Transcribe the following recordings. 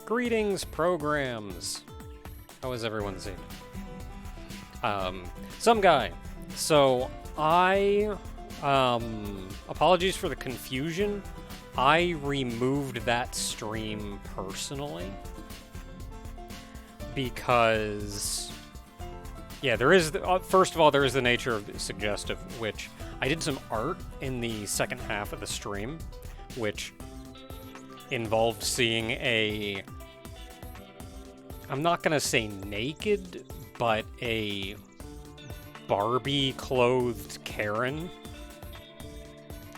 Greetings, programs. How is everyone doing? Some guy. So, apologies for the confusion. I removed that stream personally. Because, yeah, there is, first of all, there is the nature of the suggestive, which I did some art in the second half of the stream, which involved seeing a, I'm not gonna say naked, but a Barbie-clothed Karen.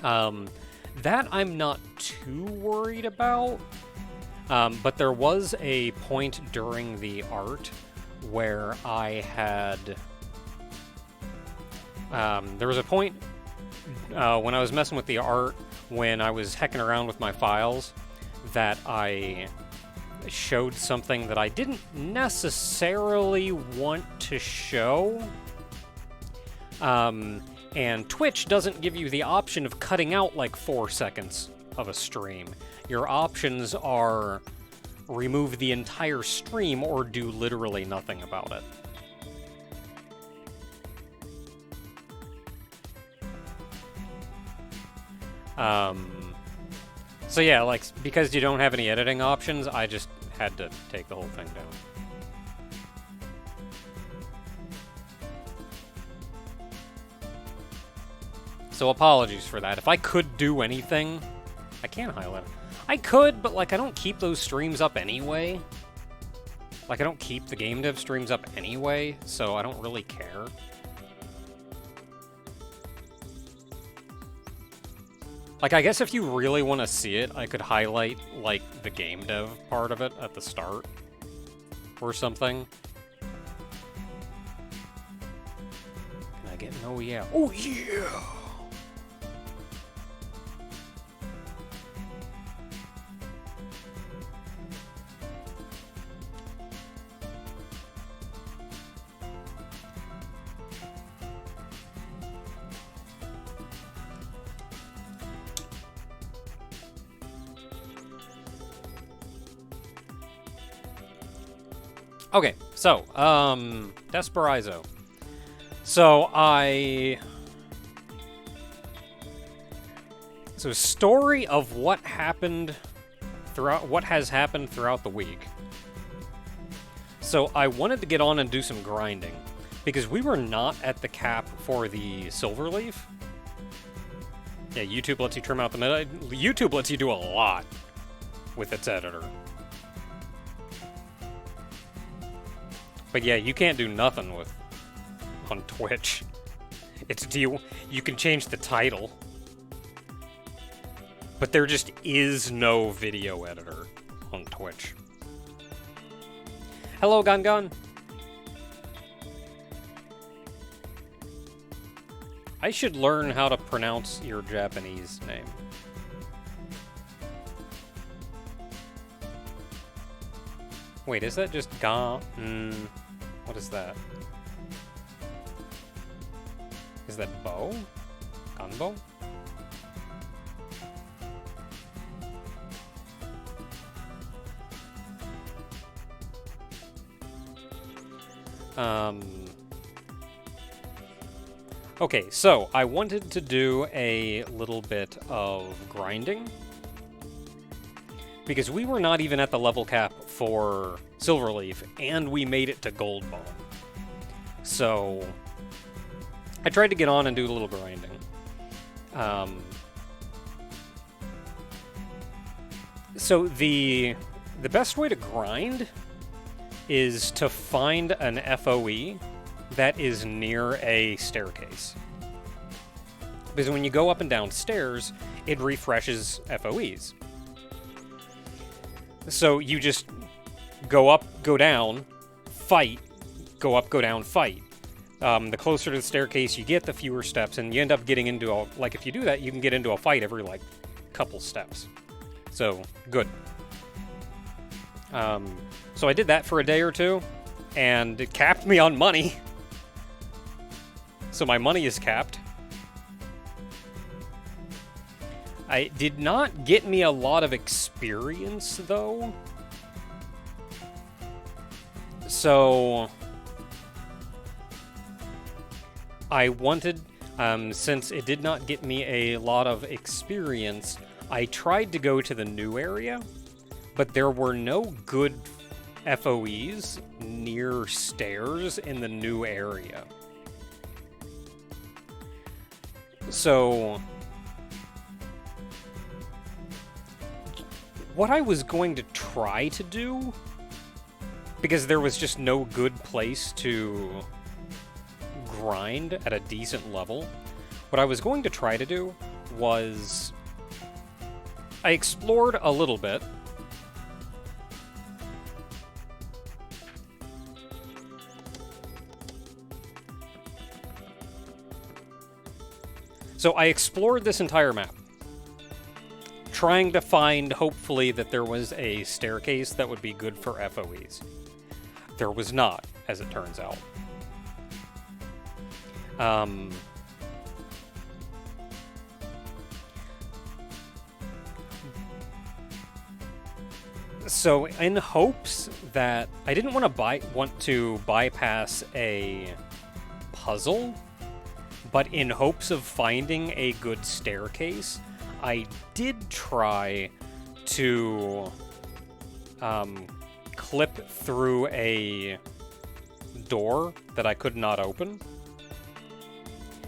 That I'm not too worried about, but there was a point during the art where I had, there was a point when I was messing with the art, when I was hecking around with my files, that I showed something that I didn't necessarily want to show. And Twitch doesn't give you the option of cutting out like 4 seconds of a stream. Your options are remove the entire stream or do literally nothing about it. So yeah, like, because you don't have any editing options, I just had to take the whole thing down. So apologies for that. If I could do anything, I can't highlight it. I could, but like, I don't keep those streams up anyway. Like, I don't keep the game dev streams up anyway, so I don't really care. Like, I guess if you really want to see it, I could highlight, like, the game dev part of it at the start. Or something. Can I get an oh yeah? Oh yeah! Okay, so, desParaiso. So, So, story of what happened throughout, what has happened throughout the week. So, I wanted to get on and do some grinding, because we were not at the cap for the Silverleaf. Yeah, YouTube lets you trim out the middle. YouTube lets you do a lot with its editor. But yeah, you can't do nothing with on Twitch. It's you can change the title. But there just is no video editor on Twitch. Hello, Gun. I should learn how to pronounce your Japanese name. Wait, is that just Ga? What is that? Is that bow? Gunbow? Okay, so I wanted to do a little bit of grinding, because we were not even at the level cap for Silverleaf, and we made it to Gold Bone. So I tried to get on and do a little grinding. So the best way to grind is to find an FOE that is near a staircase. Because when you go up and down stairs, it refreshes FOEs. So you just go up, go down, fight, go up, go down, fight. The closer to the staircase you get, the fewer steps, and you end up getting into a, like, if you do that, you can get into a fight every, like, couple steps. So, good. So I did that for a day or two, and it capped me on money. So my money is capped. It did not get me a lot of experience, though. So I wanted, since it did not get me a lot of experience, I tried to go to the new area, but there were no good FOEs near stairs in the new area. So what I was going to try to do, because there was just no good place to grind at a decent level, what I was going to try to do was I explored a little bit. So I explored this entire map, trying to find, hopefully, that there was a staircase that would be good for FOEs. There was not, as it turns out. So in hopes that I didn't want to bypass a puzzle, but in hopes of finding a good staircase, I did try to clip through a door that I could not open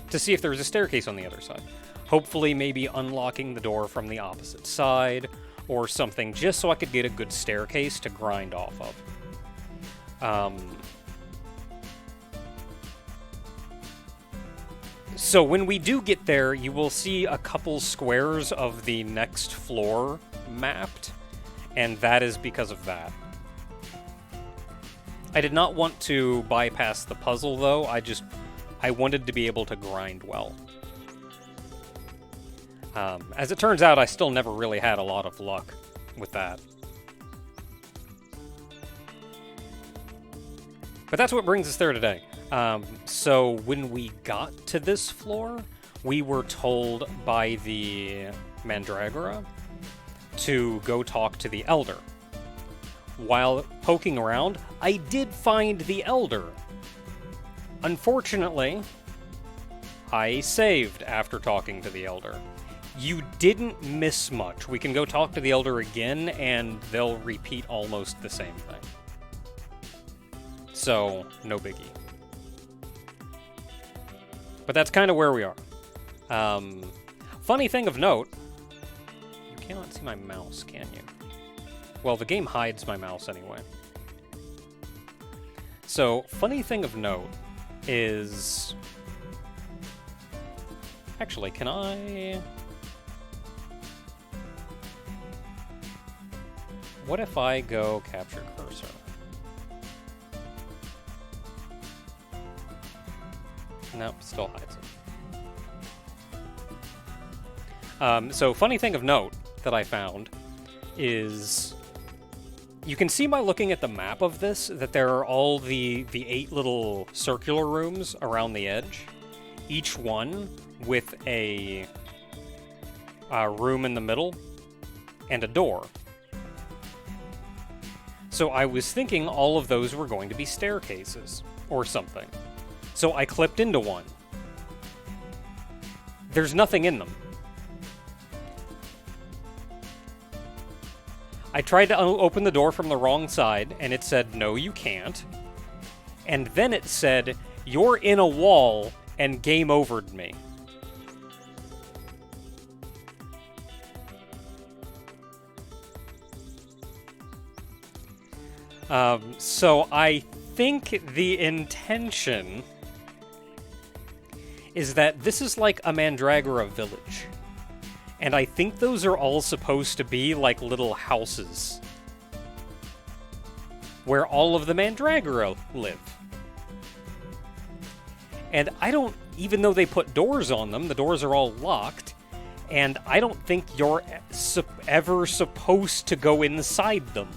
to see if there was a staircase on the other side. Hopefully maybe unlocking the door from the opposite side or something, just so I could get a good staircase to grind off of. So when we do get there, you will see a couple squares of the next floor mapped, and that is because of that. I did not want to bypass the puzzle, though. I wanted to be able to grind well. As it turns out, I still never really had a lot of luck with that. But that's what brings us there today. So when we got to this floor, we were told by the Mandragora to go talk to the Elder. While poking around, I did find the Elder. Unfortunately, I saved after talking to the Elder. You didn't miss much. We can go talk to the Elder again, and they'll repeat almost the same thing. So, no biggie. But that's kind of where we are. Funny thing of note, you cannot see my mouse, can you? Well, the game hides my mouse anyway. So, funny thing of note is... Actually, can I... What if I go capture cursor? Nope, still hides it. So, funny thing of note that I found is... You can see by looking at the map of this that there are all the 8 little circular rooms around the edge. Each one with a room in the middle and a door. So I was thinking all of those were going to be staircases or something. So I clipped into one. There's nothing in them. I tried to open the door from the wrong side, and it said, no, you can't. And then it said, you're in a wall, and game overed me. So I think the intention is that this is like a Mandragora village. And I think those are all supposed to be like little houses where all of the Mandragora live. And I don't, even though they put doors on them, the doors are all locked, and I don't think you're ever supposed to go inside them.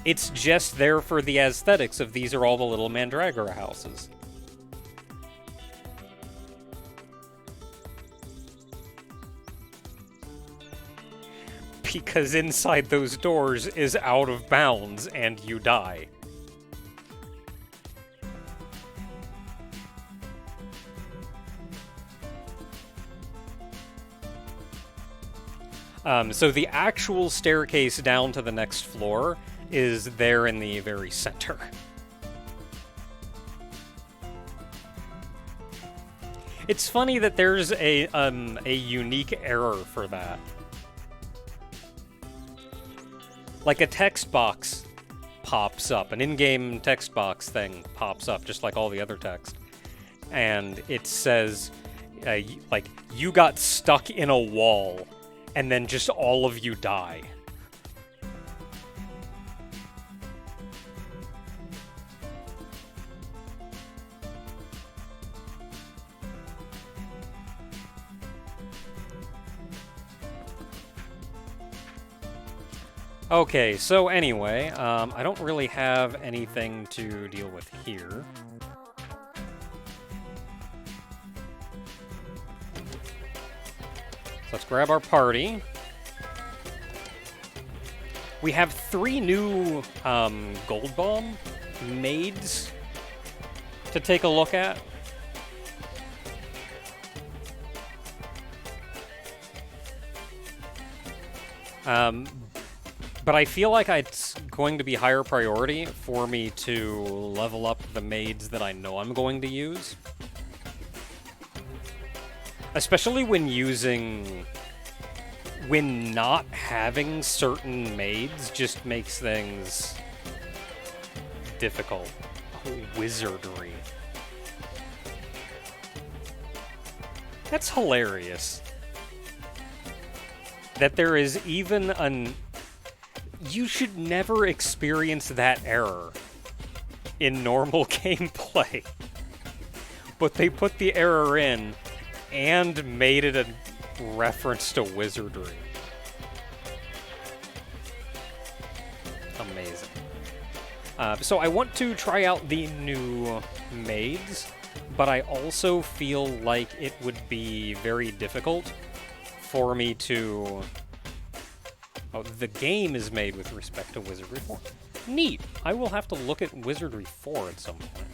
It's just there for the aesthetics of these are all the little Mandragora houses. Because inside those doors is out of bounds and you die. So the actual staircase down to the next floor is there in the very center. It's funny that there's a unique error for that. Like a text box pops up, an in-game text box thing pops up, just like all the other text. And it says, like, you got stuck in a wall, and then just all of you die. Okay, so anyway, I don't really have anything to deal with here. So let's grab our party. We have 3 new Gold Bomb maids to take a look at. But I feel like it's going to be higher priority for me to level up the maids that I know I'm going to use. Especially when not having certain maids just makes things difficult. Oh, wizardry. That's hilarious. That there is even an... You should never experience that error in normal gameplay. But they put the error in and made it a reference to wizardry. Amazing. So I want to try out the new maids, but I also feel like it would be very difficult for me to... Oh, the game is made with respect to Wizardry 4. Neat! I will have to look at Wizardry 4 at some point.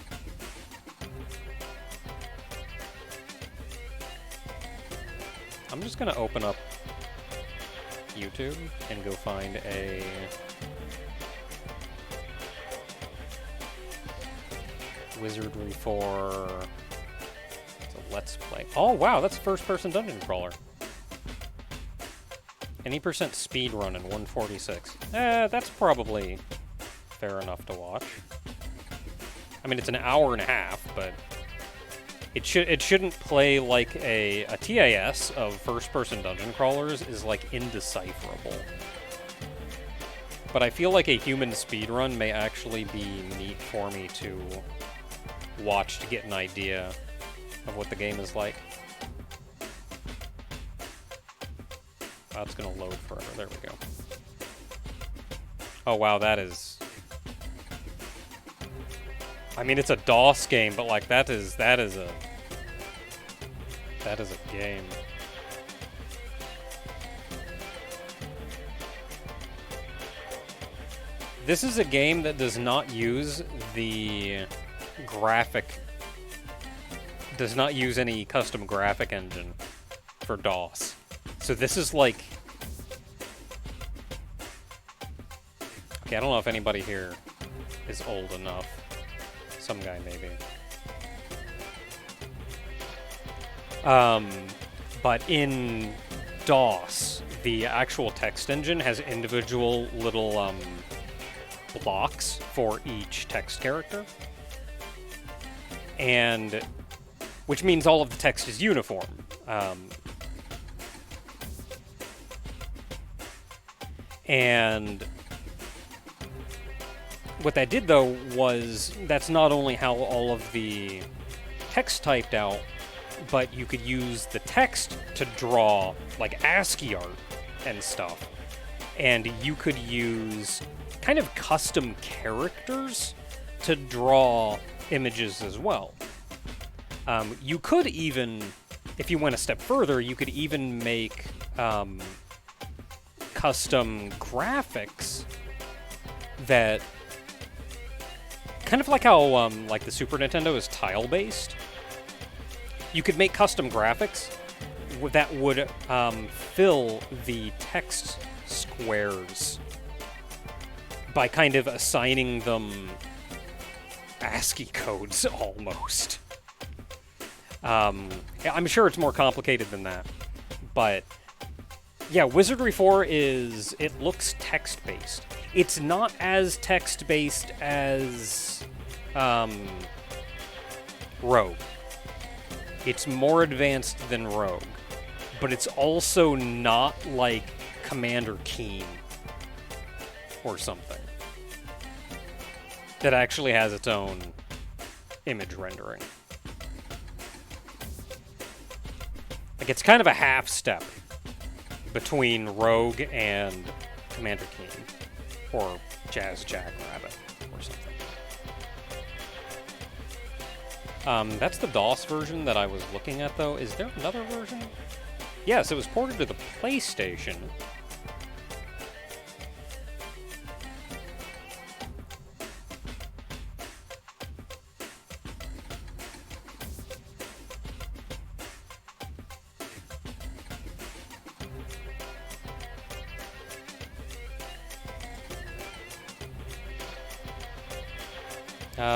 I'm just gonna open up YouTube and go find a... Wizardry 4... It's a Let's Play. Oh, wow, that's a first-person dungeon crawler. Any % speed run in 146. That's probably fair enough to watch. I mean, it's an hour and a half, but it shouldn't play like a TAS of first-person dungeon crawlers is like indecipherable. But I feel like a human speedrun may actually be neat for me to watch to get an idea of what the game is like. Oh, it's gonna load forever. There we go. Oh wow, that is... I mean, it's a DOS game, but like that is a game. This is a game that does not use the graphic... does not use any custom graphic engine for DOS. So this is like... Okay, I don't know if anybody here is old enough. Some guy, maybe. But in DOS, the actual text engine has individual little blocks for each text character. And... which means all of the text is uniform. And what that did, though, was that's not only how all of the text typed out, but you could use the text to draw, like, ASCII art and stuff. And you could use kind of custom characters to draw images as well. You could even, if you went a step further, you could even make... custom graphics that kind of like how like the Super Nintendo is tile-based. You could make custom graphics that would fill the text squares by kind of assigning them ASCII codes, almost. I'm sure it's more complicated than that, but yeah, Wizardry 4 it looks text-based. It's not as text-based as Rogue. It's more advanced than Rogue, but it's also not like Commander Keen or something that actually has its own image rendering. Like, it's kind of a half step between Rogue and Commander Keen, or Jazz Jackrabbit, or something. That's the DOS version that I was looking at, though. Is there another version? Yes, it was ported to the PlayStation.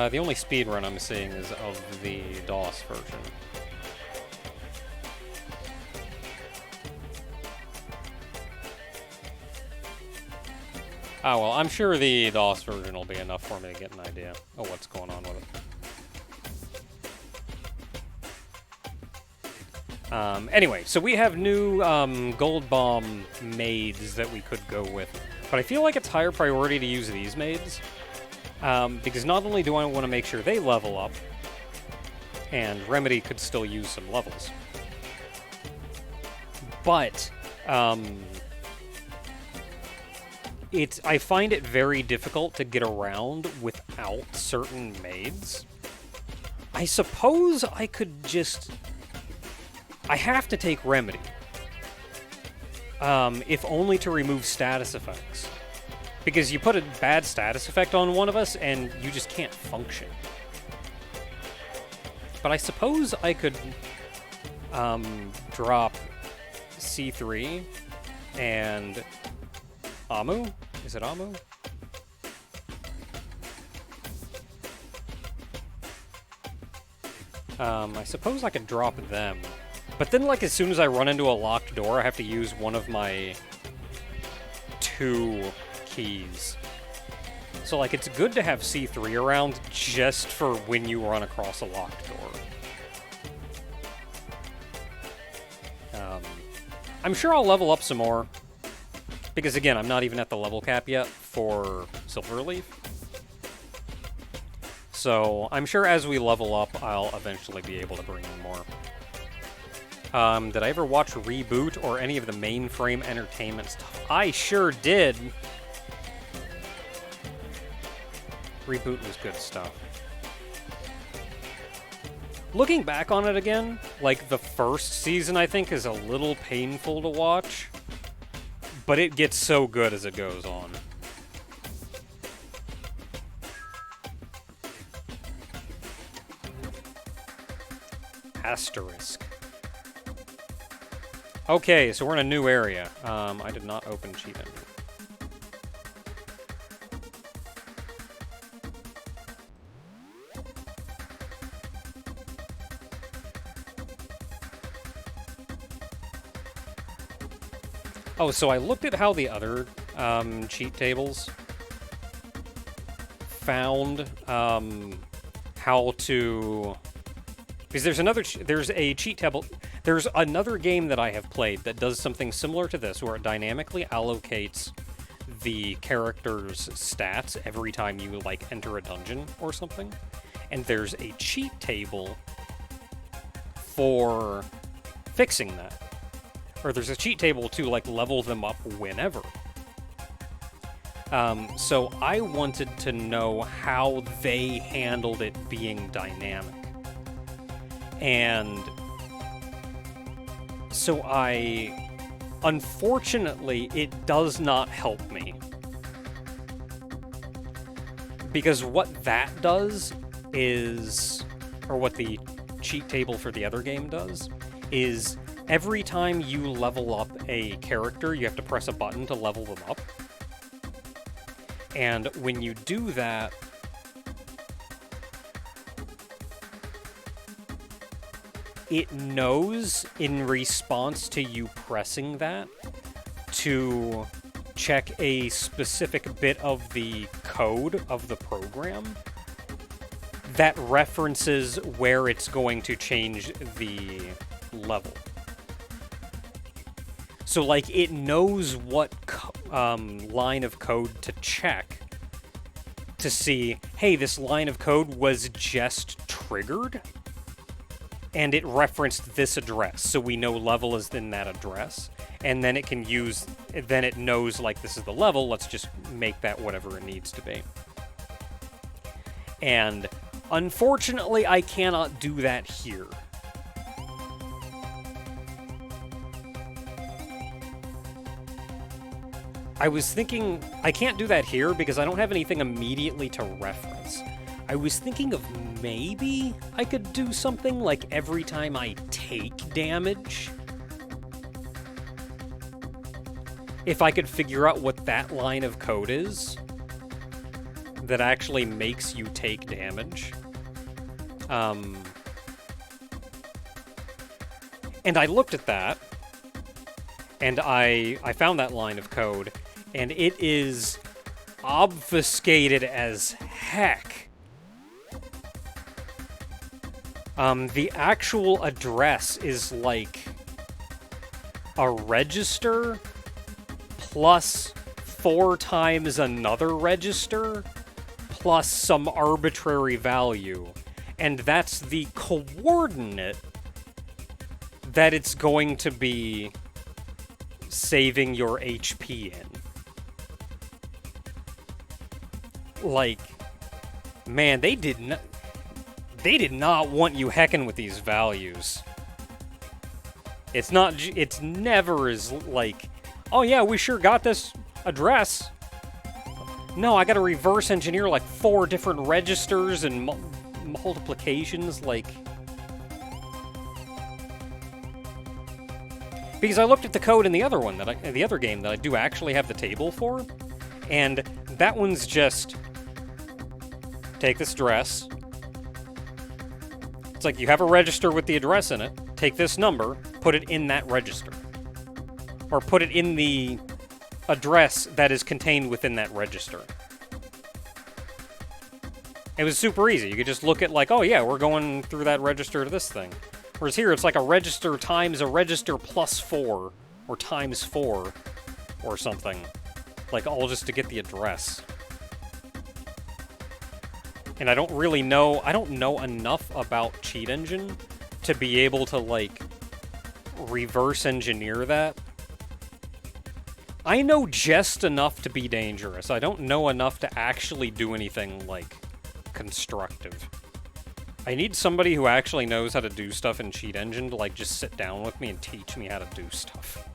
The only speedrun I'm seeing is of the DOS version. Oh, well, I'm sure the DOS version will be enough for me to get an idea of what's going on with it. Anyway, so we have new Gold Bomb maids that we could go with, but I feel like it's higher priority to use these maids. Because not only do I want to make sure they level up, and Remedy could still use some levels, but I find it very difficult to get around without certain maids. I suppose I could just... I have to take Remedy, if only to remove status effects. Because you put a bad status effect on one of us, and you just can't function. But I suppose I could drop C3 and Amu? Is it Amu? I suppose I could drop them. But then, like, as soon as I run into a locked door, I have to use one of my 2 keys. So, like, it's good to have C3 around just for when you run across a locked door. I'm sure I'll level up some more, because again, I'm not even at the level cap yet for Silverleaf. So I'm sure as we level up, I'll eventually be able to bring in more. Did I ever watch Reboot or any of the Mainframe Entertainment stuff? I sure did! Reboot was good stuff. Looking back on it again, like, the first season, I think, is a little painful to watch, but it gets so good as it goes on. Asterisk. Okay, so we're in a new area. I did not open Cheat Engine. Oh, so I looked at how the other cheat tables found how to... Because there's a cheat table... There's another game that I have played that does something similar to this, where it dynamically allocates the character's stats every time you, like, enter a dungeon or something. And there's a cheat table for fixing that. Or there's a cheat table to, like, level them up whenever. So I wanted to know how they handled it being dynamic. And so unfortunately, it does not help me. Because what that does is, or what the cheat table for the other game does, is every time you level up a character, you have to press a button to level them up. And when you do that, it knows in response to you pressing that to check a specific bit of the code of the program that references where it's going to change the level. So, like, it knows what line of code to check to see, hey, this line of code was just triggered, and it referenced this address, so we know level is in that address. And then it can use, then it knows, like, this is the level, let's just make that whatever it needs to be. And unfortunately, I cannot do that here. I was thinking, I can't do that here because I don't have anything immediately to reference. I was thinking of maybe I could do something like every time I take damage. If I could figure out what that line of code is that actually makes you take damage. And I looked at that, and I found that line of code, and it is obfuscated as heck. The actual address is like a register plus 4 times another register plus some arbitrary value. And that's the coordinate that it's going to be saving your HP in. Like, man, they did not want you hecking with these values. It's never as like, oh yeah, we sure got this address. No, I gotta reverse engineer like 4 different registers and multiplications, like. Because I looked at the code in the other one, the other game that I do actually have the table for, and that one's just take this address. It's like you have a register with the address in it, take this number, put it in that register. Or put it in the address that is contained within that register. It was super easy. You could just look at like, oh yeah, we're going through that register to this thing. Whereas here, it's like a register times a register plus 4, or times 4, or something. Like, all just to get the address. And I don't really know, I don't know enough about Cheat Engine to be able to, like, reverse engineer that. I know just enough to be dangerous. I don't know enough to actually do anything, like, constructive. I need somebody who actually knows how to do stuff in Cheat Engine to, like, just sit down with me and teach me how to do stuff.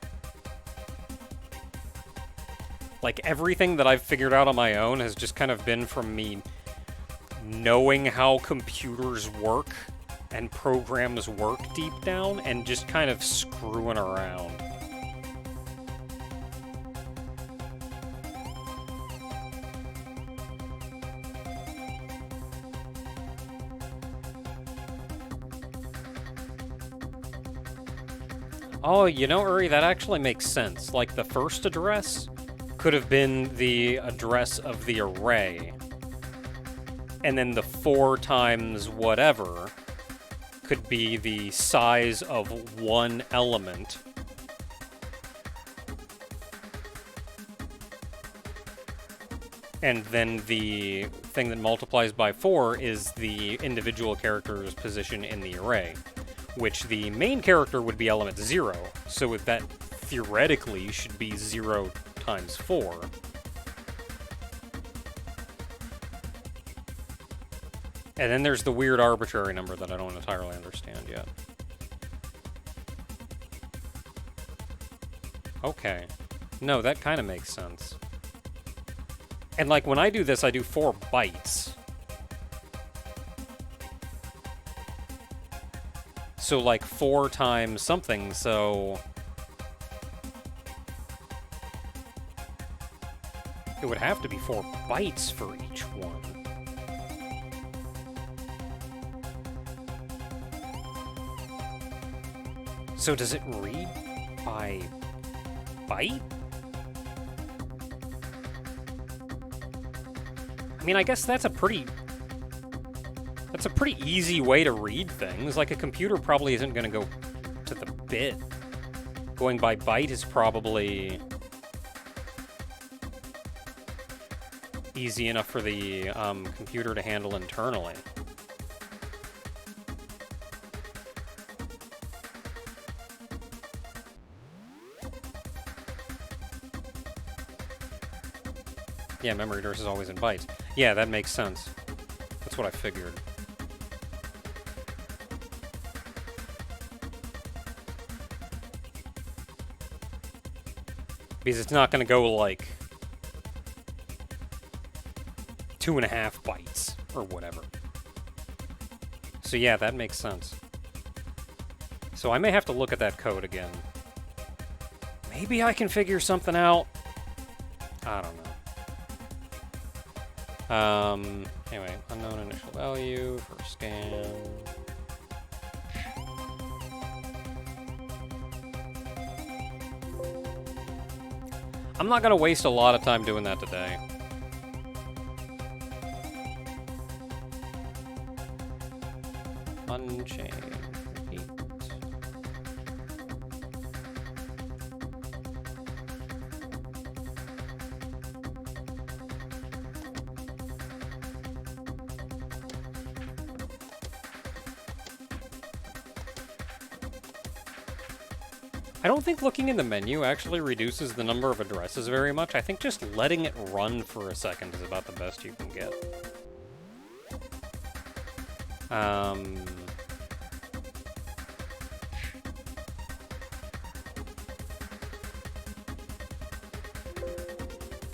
Like, everything that I've figured out on my own has just kind of been from me knowing how computers work and programs work deep down and just kind of screwing around. Oh, you know, Uri, that actually makes sense. Like, the first address could have been the address of the array. And then the 4 times whatever could be the size of one element. And then the thing that multiplies by 4 is the individual character's position in the array, which the main character would be element 0, so that theoretically should be 0 times 4. And then there's the weird arbitrary number that I don't entirely understand yet. Okay. No, that kind of makes sense. And like when I do this, I do 4 bytes. So, like, 4 times something, so... It would have to be 4 bytes for each one. So does it read by byte? I mean, I guess that's a pretty easy way to read things. Like, a computer probably isn't going to go to the bit. Going by byte is probably easy enough for the computer to handle internally. Yeah, memory address is always in bytes. Yeah, that makes sense. That's what I figured. Because it's not going to go, like, 2.5 bytes, or whatever. So yeah, that makes sense. So I may have to look at that code again. Maybe I can figure something out. I don't know. Anyway, unknown initial value for scan. I'm not gonna waste a lot of time doing that today. Unchain. Repeat. I don't think looking in the menu actually reduces the number of addresses very much. I think just letting it run for a second is about the best you can get.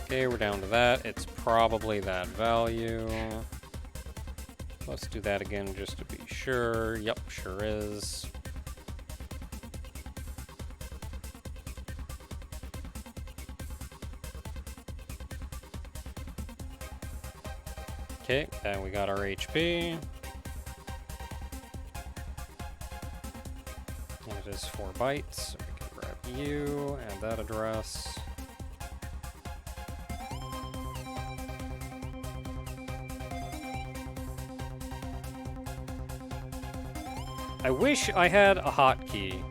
Okay, we're down to that. It's probably that value. Let's do that again just to be sure. Yep, sure is. Okay, and we got our HP. And it is 4 bytes, so we can grab you and that address. I wish I had a hotkey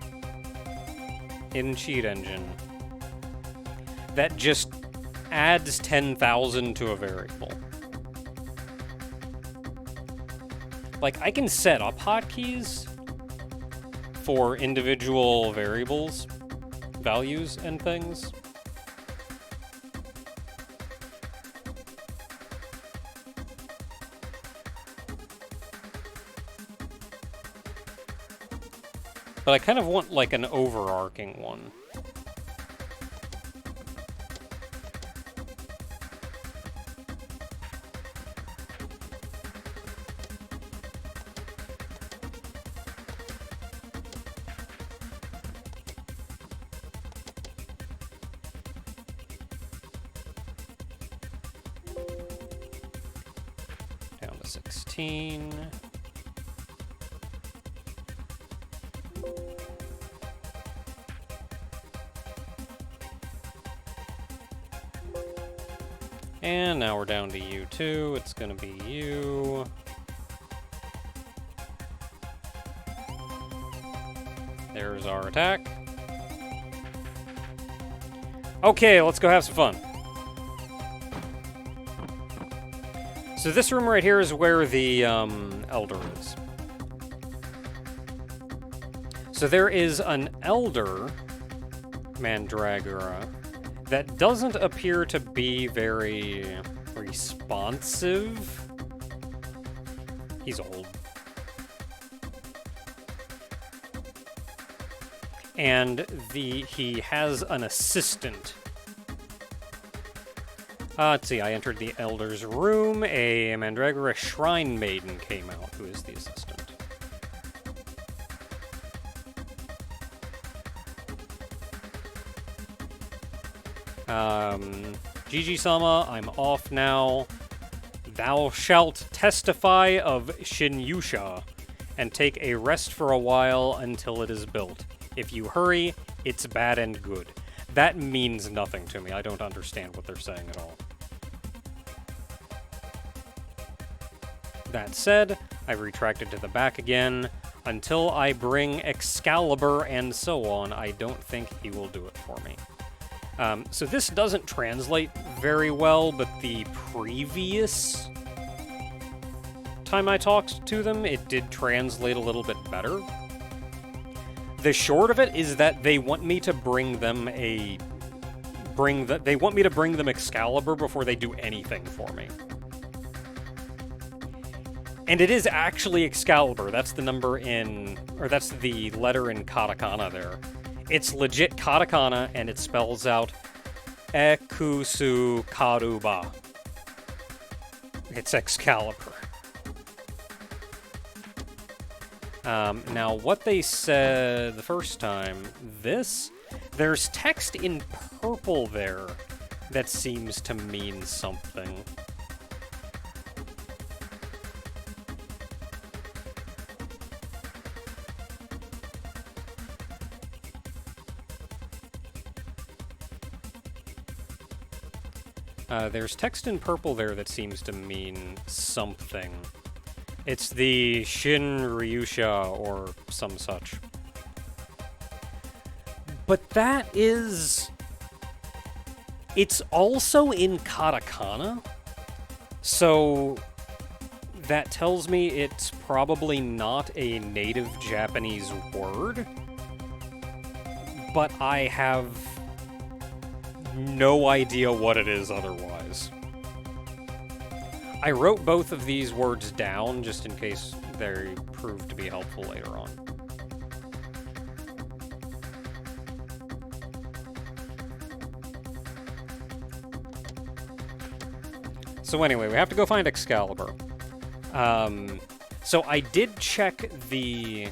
in Cheat Engine that just adds 10,000 to a variable. Like, I can set up hotkeys for individual variables, values, and things. But I kind of want, like, an overarching one. Down to 16. And now we're down to U2. It's gonna be U. There's our attack. Okay, let's go have some fun. So this room right here is where the Elder is. So there is an Elder Mandragora that doesn't appear to be very responsive. He's old. And he has an assistant. Let's see, I entered the Elder's room. A Mandragora Shrine Maiden came out, who is the assistant. Gigi-sama, I'm off now. Thou shalt testify of Shinyusha, and take a rest for a while until it is built. If you hurry, it's bad and good. That means nothing to me. I don't understand what they're saying at all. That said, I retracted to the back again. Until I bring Excalibur and so on, I don't think he will do it for me. So this doesn't translate very well, but the previous time I talked to them, it did translate a little bit better. The short of it is that they want me to bring them they want me to bring them Excalibur before they do anything for me. And it is actually Excalibur. That's the number that's the letter in katakana there. It's legit katakana, and it spells out Ekusu Karuba. It's Excalibur. Now, what they said the first time, there's text in purple there that seems to mean something. There's text in purple there that seems to mean something. It's the Shinryusha or some such. But that is... It's also in katakana, so that tells me it's probably not a native Japanese word, but I have no idea what it is otherwise. I wrote both of these words down just in case they prove to be helpful later on. So anyway, we have to go find Excalibur. So I did check the...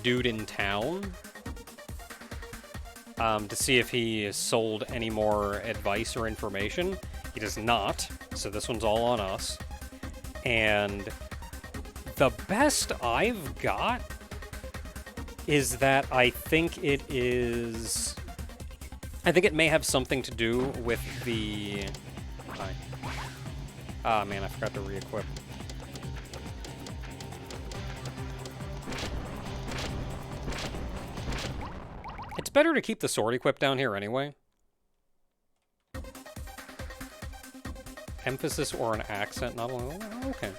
dude in town to see if he sold any more advice or information. He does not, so this one's all on us. And the best I've got is that I think it may have something to do with the... Ah, man, I forgot to re-equip. It's better to keep the sword equipped down here anyway. Emphasis or an accent, not only... Okay.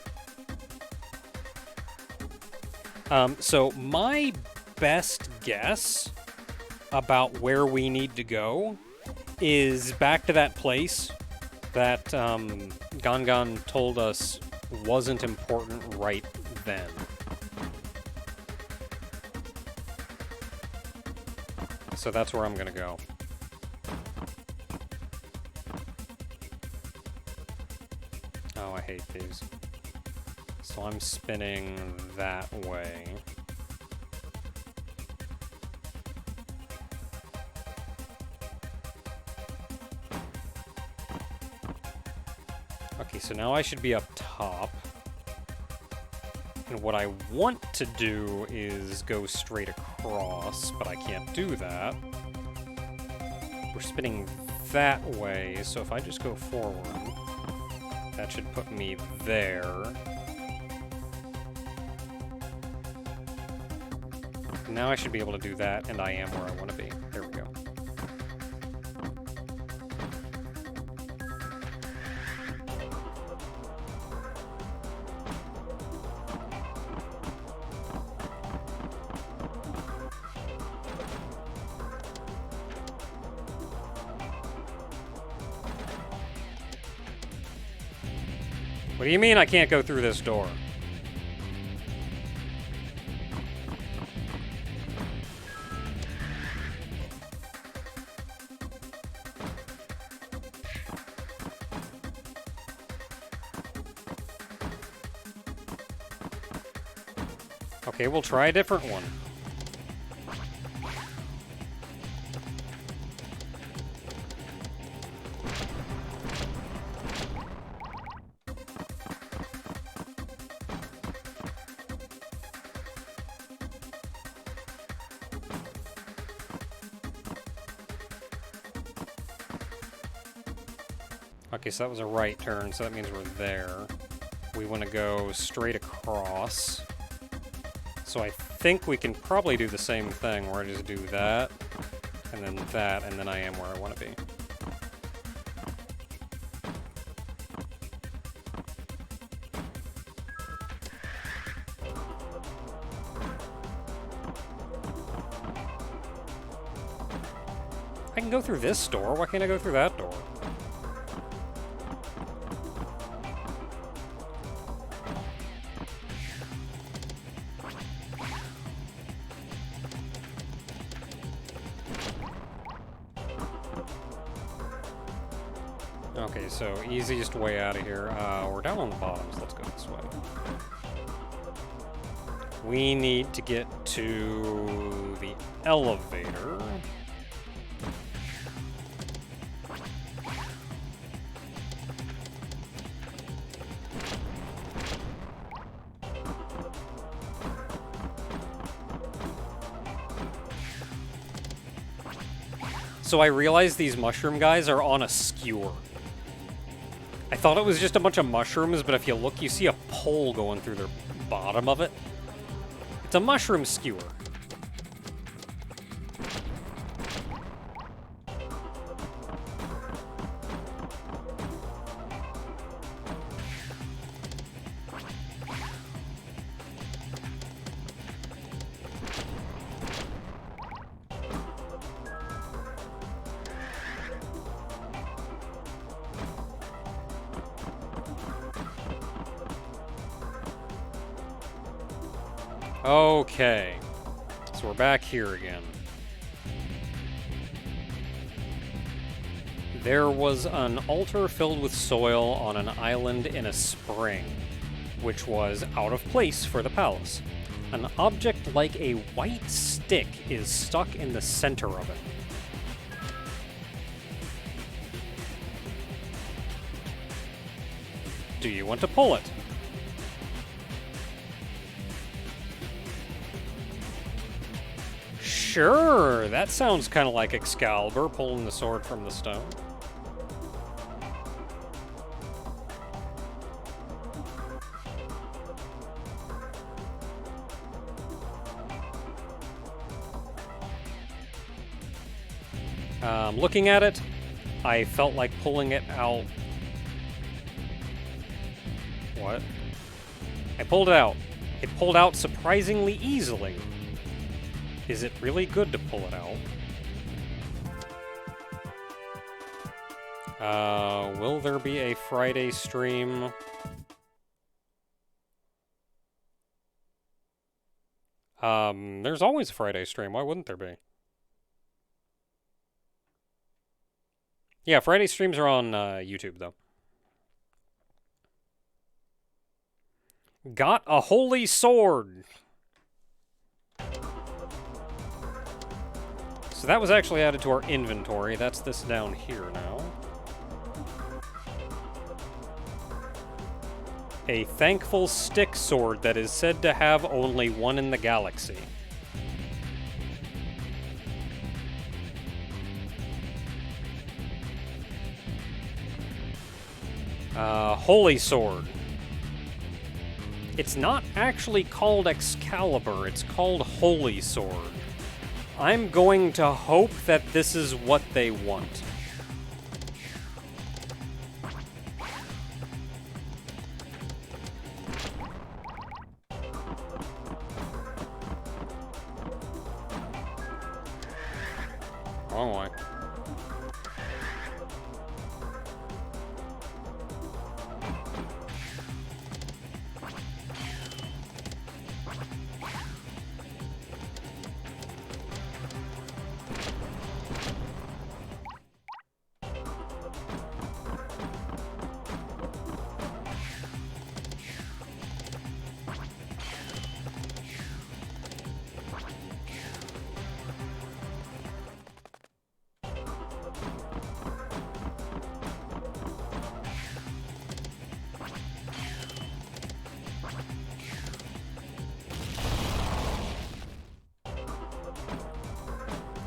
So my best guess about where we need to go is back to that place that Gangan told us wasn't important right then. So that's where I'm gonna go. Oh, I hate these. So I'm spinning that way. Okay, so now I should be up top. And what I want to do is go straight across, but I can't do that. We're spinning that way, so if I just go forward, that should put me there. Now I should be able to do that, and I am where I want to be. There we go. What do you mean I can't go through this door? Okay, we'll try a different one. Okay, so that was a right turn, so that means we're there. We want to go straight across. So I think we can probably do the same thing, where I just do that, and then I am where I want to be. I can go through this door. Why can't I go through that door? Okay, so easiest way out of here. We're down on the bottom, so let's go this way. We need to get to the elevator. So I realized these mushroom guys are on a skewer. I thought it was just a bunch of mushrooms, but if you look, you see a pole going through the bottom of it. It's a mushroom skewer. Okay, so we're back here again. There was an altar filled with soil on an island in a spring, which was out of place for the palace. An object like a white stick is stuck in the center of it. Do you want to pull it? Sure, that sounds kind of like Excalibur pulling the sword from the stone. Looking at it, I felt like pulling it out. What? I pulled it out. It pulled out surprisingly easily. Is it really good to pull it out? Will there be a Friday stream? There's always a Friday stream. Why wouldn't there be? Yeah, Friday streams are on YouTube, though. Got a holy sword! So that was actually added to our inventory. That's this down here now. A thankful stick sword that is said to have only one in the galaxy. Holy sword. It's not actually called Excalibur, it's called Holy Sword. I'm going to hope that this is what they want. Wrong way.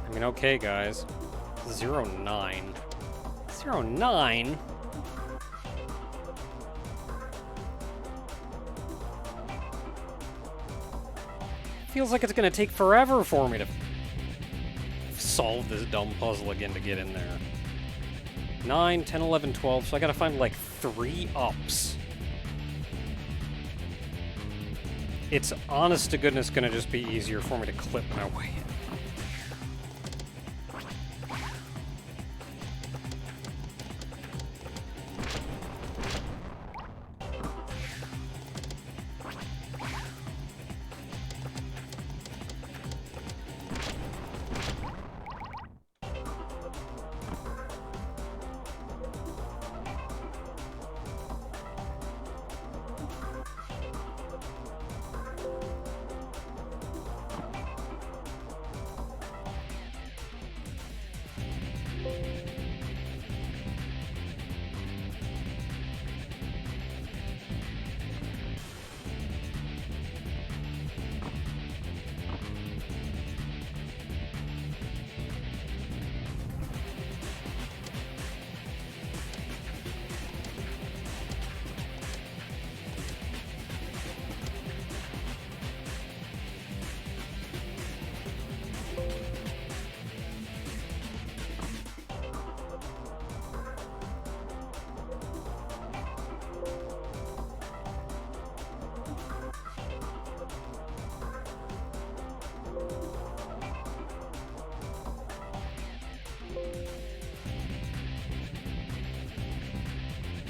I mean, okay, guys. 09. 09? Feels like it's gonna take forever for me to solve this dumb puzzle again to get in there. 9, 10, 11, 12, so I gotta find like 3 ups. It's honest to goodness gonna just be easier for me to clip my way in.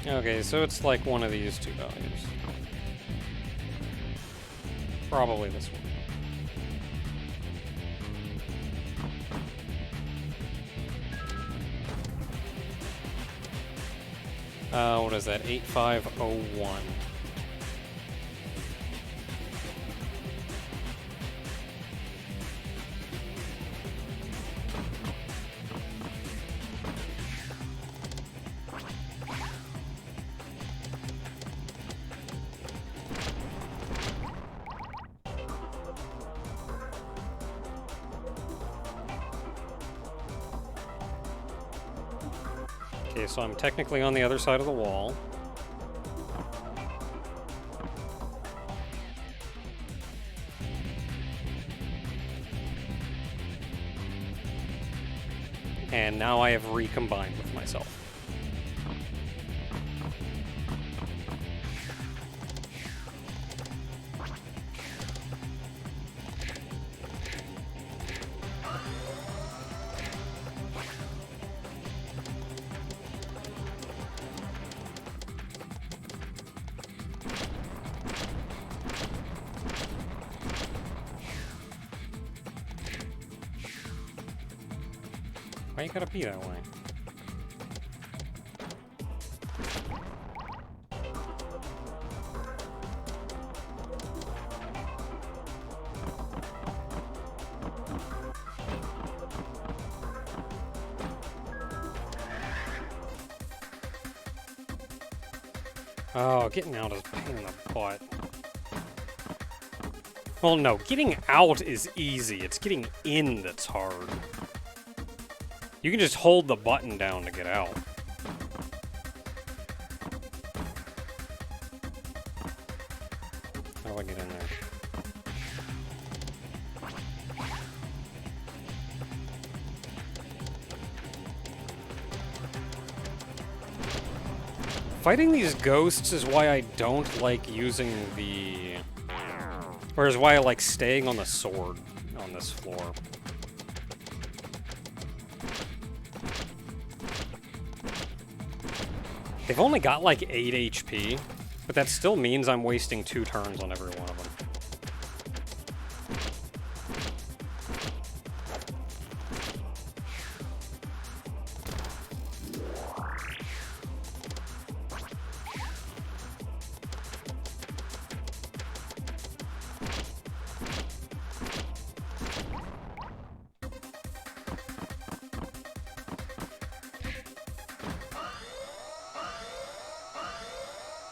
Okay, so it's like one of these 2 values. Probably this one. What is that? 8501. Okay, so I'm technically on the other side of the wall. And now I have recombined with myself. Why you gotta be that way? Oh, getting out is a pain in the butt. Well, no, getting out is easy. It's getting in that's hard. You can just hold the button down to get out. How do I get in there? Fighting these ghosts is why I don't like using the... Or is why I like staying on the sword on this floor. They've only got like 8 HP, but that still means I'm wasting 2 turns on every one of them.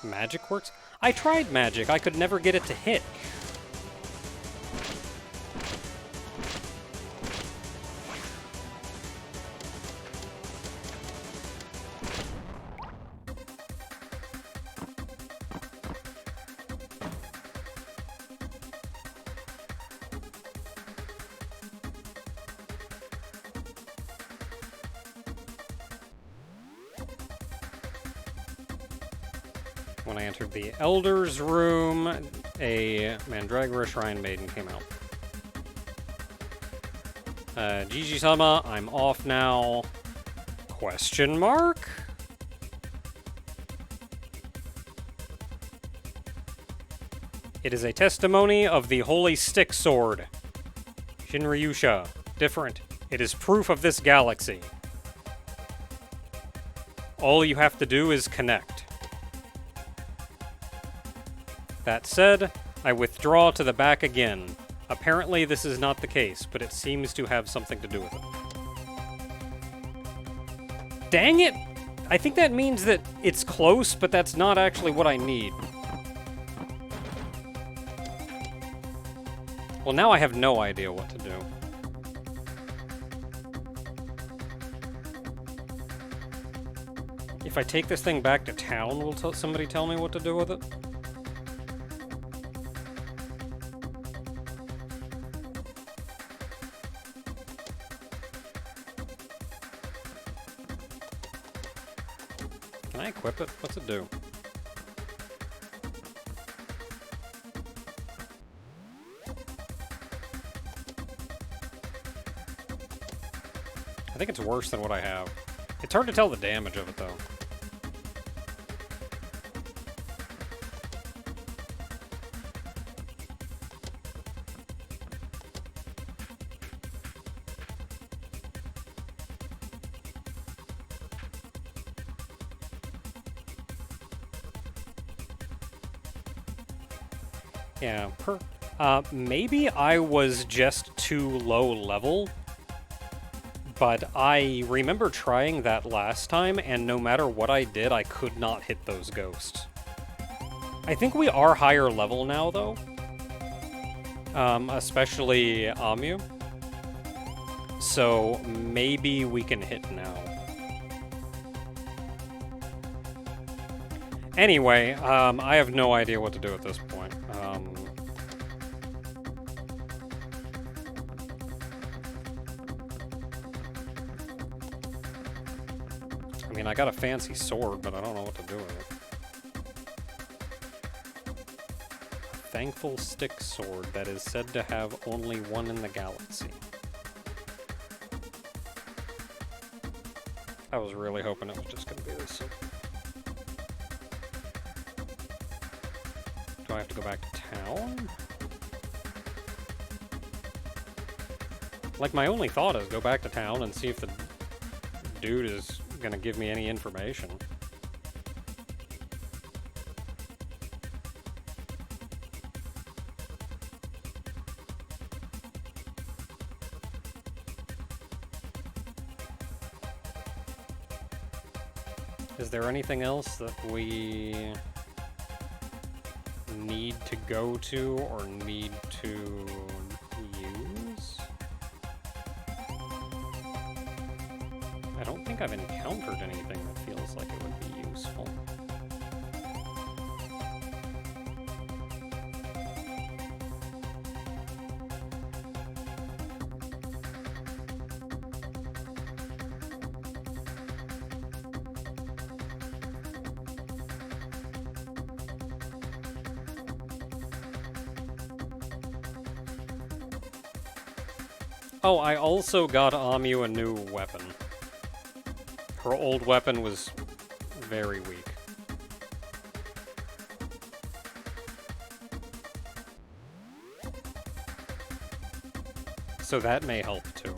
Magic works? I tried magic. I could never get it to hit. When I entered the Elder's Room, a Mandragora Shrine Maiden came out. Gigi-sama, I'm off now. Question mark? It is a testimony of the Holy Stick Sword. Shinryusha. Different. It is proof of this galaxy. All you have to do is connect. That said, I withdraw to the back again. Apparently this is not the case, but it seems to have something to do with it. Dang it! I think that means that it's close, but that's not actually what I need. Well, now I have no idea what to do. If I take this thing back to town, will somebody tell me what to do with it? Can I equip it? What's it do? I think it's worse than what I have. It's hard to tell the damage of it, though. Yeah, maybe I was just too low level, but I remember trying that last time, and no matter what I did, I could not hit those ghosts. I think we are higher level now, though. Especially Amu. So maybe we can hit now. Anyway, I have no idea what to do at this point. I mean, I got a fancy sword, but I don't know what to do with it. A thankful stick sword that is said to have only one in the galaxy. I was really hoping it was just going to be this. Do I have to go back to town? Like, my only thought is go back to town and see if the dude is gonna give me any information. Is there anything else that we need to go to or need to use? I don't think I've encountered anything that feels like it would be useful. Oh, I also got Amu a new weapon. Her old weapon was very weak. So that may help too.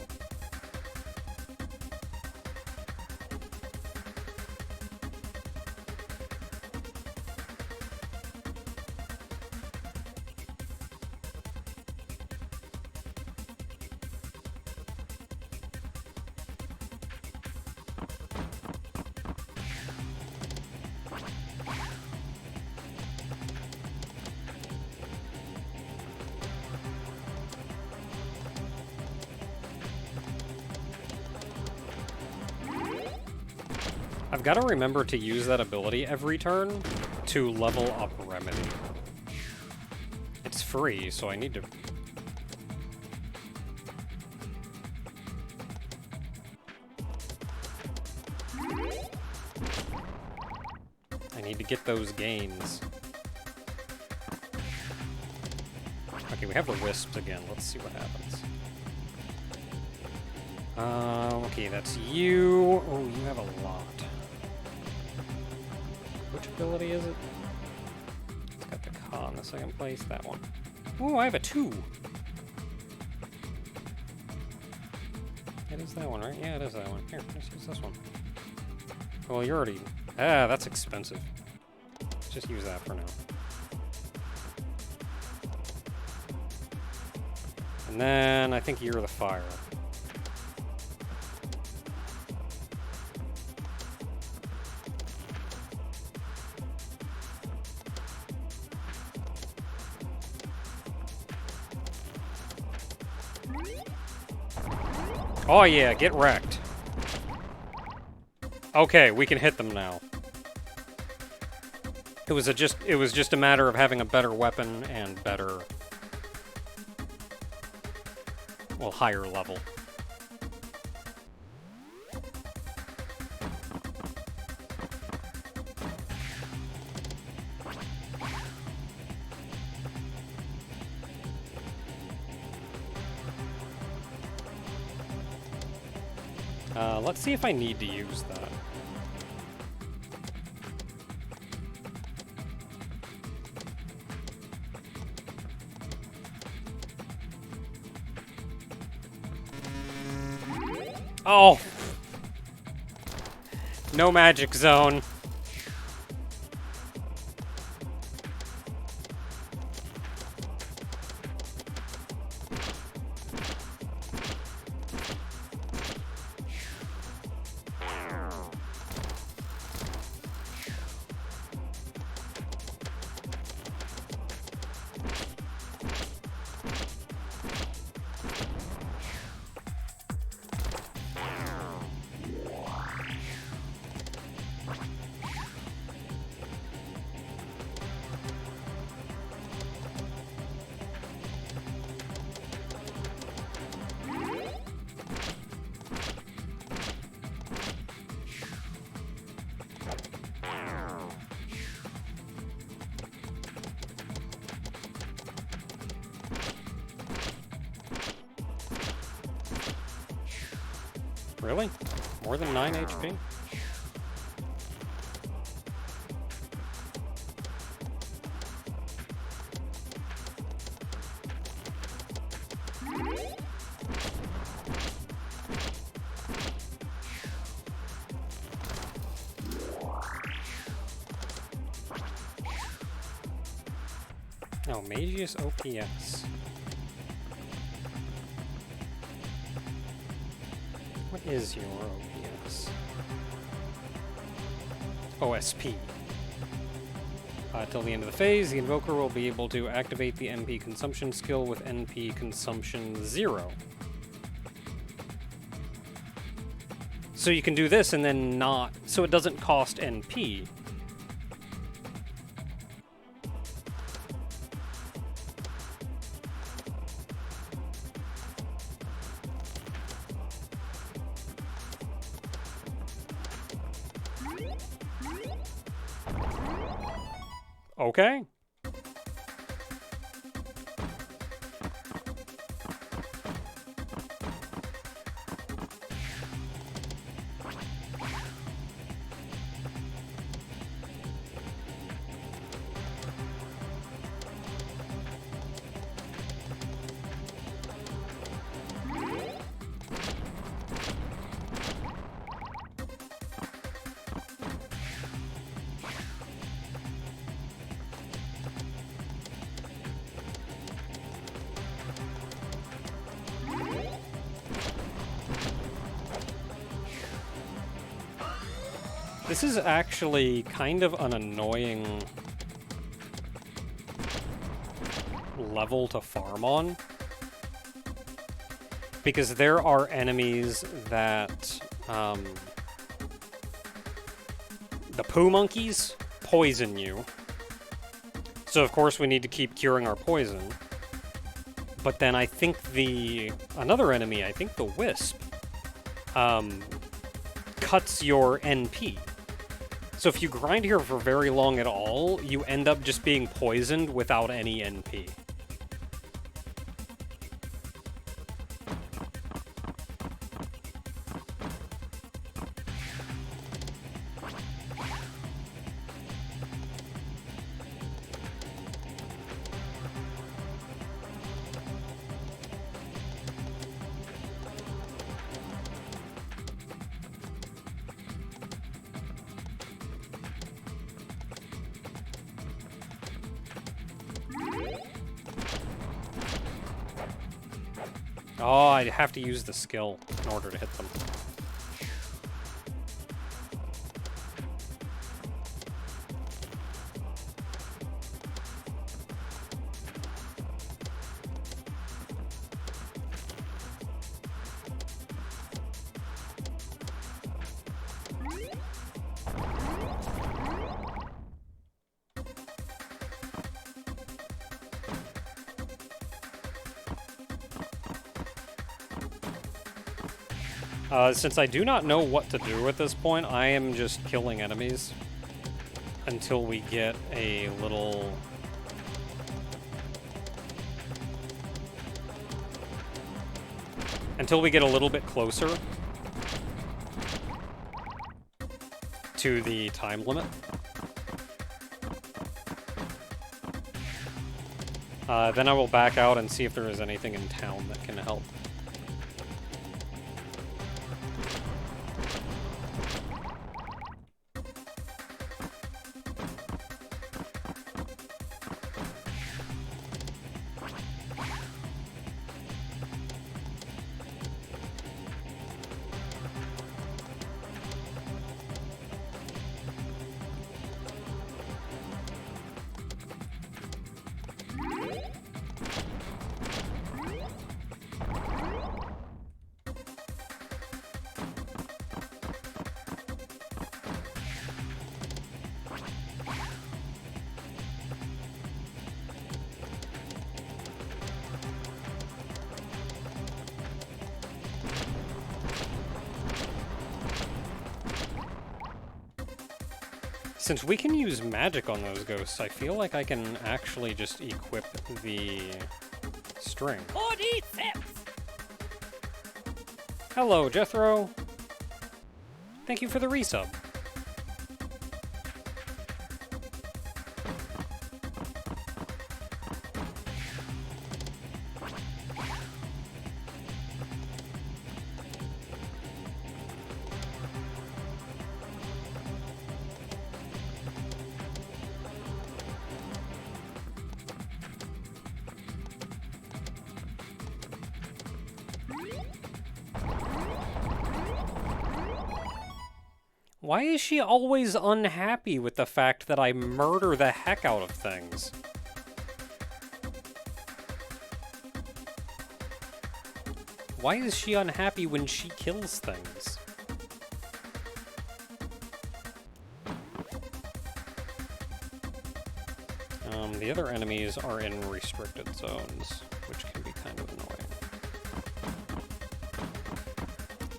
I've got to remember to use that ability every turn to level up Remedy. It's free, so I need to... I need to get those gains. Okay, we have the wisps again. Let's see what happens. Okay, that's you. Oh, you have a lot. Which ability is it? It's got the Ka in the second place, that one. Oh, I have a 2. It is that one, right? Yeah, it is that one. Here, let's use this one. Well, you're already... Ah, that's expensive. Let's just use that for now. And then I think you're the fire. Oh yeah, get wrecked. Okay, we can hit them now. It was just a matter of having a better weapon and better, well, higher level. Let's see if I need to use that. Oh! No magic zone. Really? More than 9 HP? Oh, Magius OPS. What is your OPS? OSP. Till the end of the phase, the Invoker will be able to activate the NP consumption skill with NP consumption 0. So you can do this and then not... So it doesn't cost NP. Okay. This is actually kind of an annoying level to farm on, because there are enemies that, the poo monkeys poison you. So of course we need to keep curing our poison. But then I think another enemy, I think the wisp, cuts your NP. So if you grind here for very long at all, you end up just being poisoned without any NP. Oh, I have to use the skill in order to hit them. Since I do not know what to do at this point, I am just killing enemies until we get a little... until we get a little bit closer to the time limit. Then I will back out and see if there is anything in town that can help. Since we can use magic on those ghosts, I feel like I can actually just equip the string. 46! Hello, Jethro. Thank you for the resub. Why is she always unhappy with the fact that I murder the heck out of things? Why is she unhappy when she kills things? The other enemies are in restricted zones, which can be kind of annoying.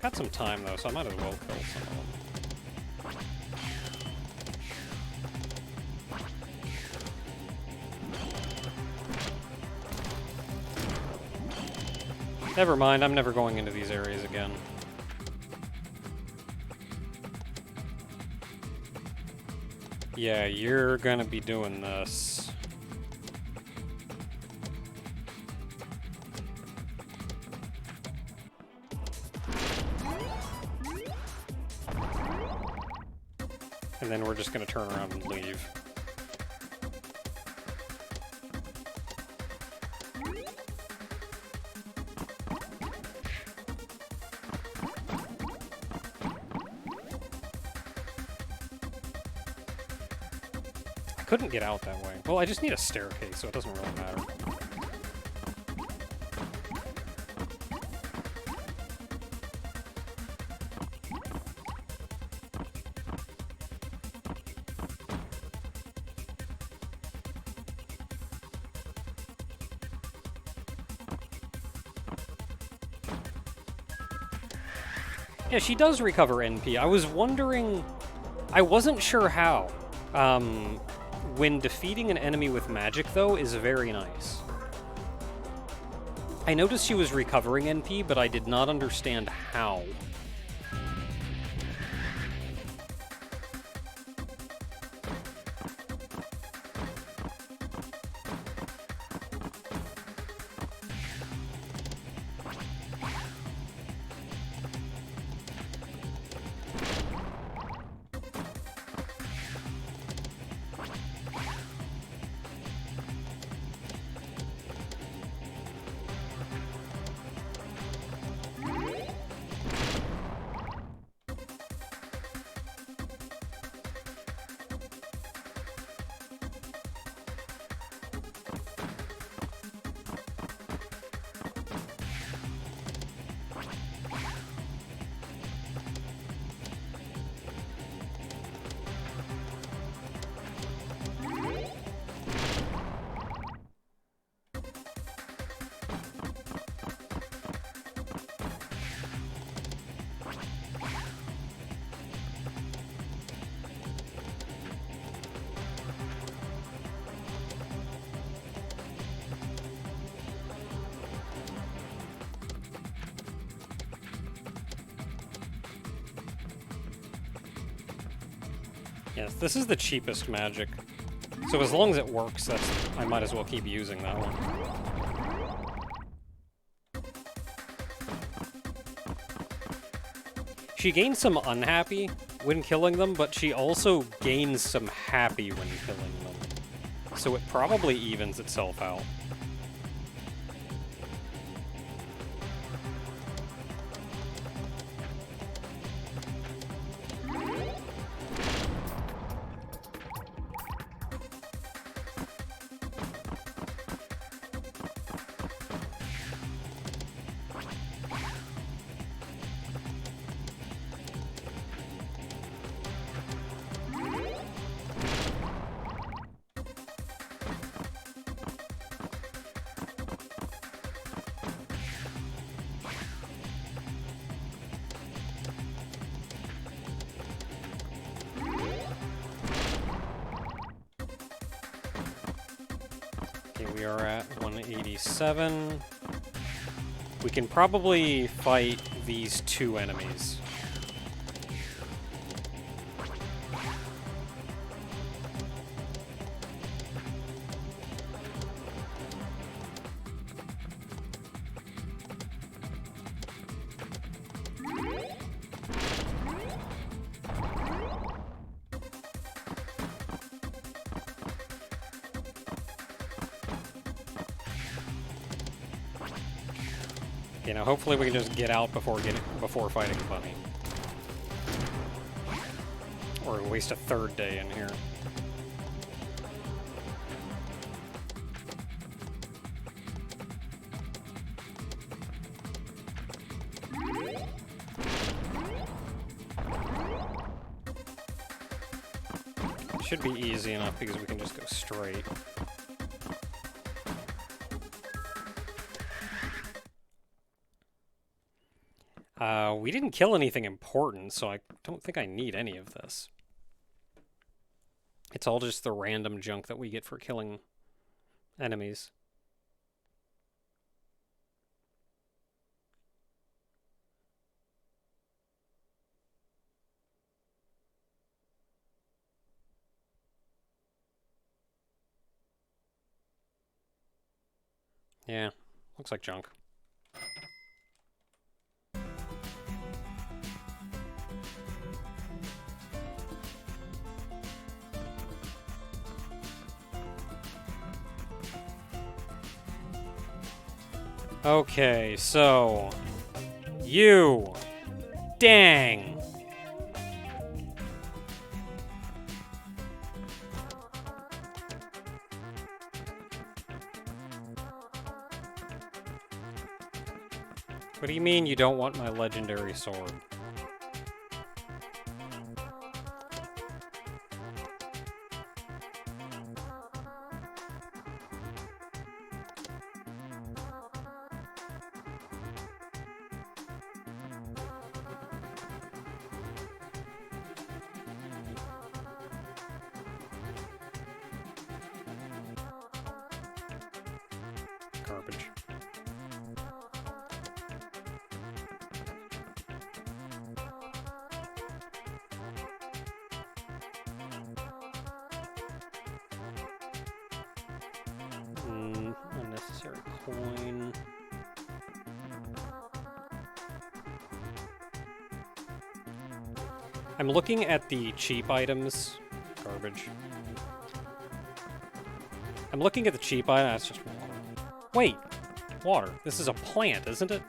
Got some time though, so I might as well kill some of them. Never mind, I'm never going into these areas again. Yeah, you're gonna be doing this. And then we're just gonna turn around and leave. Couldn't get out that way. Well, I just need a staircase, so it doesn't really matter. Yeah, she does recover NP. I was wondering I wasn't sure how. When defeating an enemy with magic, though, is very nice. I noticed she was recovering NP, but I did not understand how. Yes, this is the cheapest magic. So as long as it works, I might as well keep using that one. She gains some unhappy when killing them, but she also gains some happy when killing them. So it probably evens itself out. We are at 187. We can probably fight these two enemies. You know, hopefully we can just get out before fighting Bunny. Or waste a third day in here. Should be easy enough because we can just go straight. We didn't kill anything important, so I don't think I need any of this. It's all just the random junk that we get for killing enemies. Yeah, looks like junk. Okay, so... You! Dang! What do you mean you don't want my legendary sword? garbage. Unnecessary coin. I'm looking at the cheap items. Garbage. I'm looking at the cheap item. That's just water. Wait! Water. This is a plant, isn't it?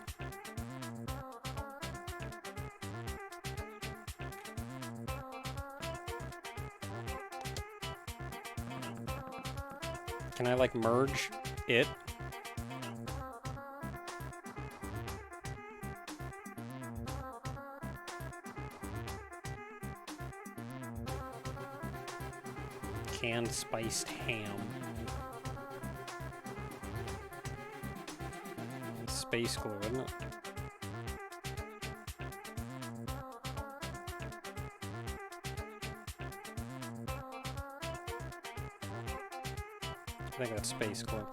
Can I, like, merge it? Canned spiced ham. Space glue, isn't it? I think that's space glue.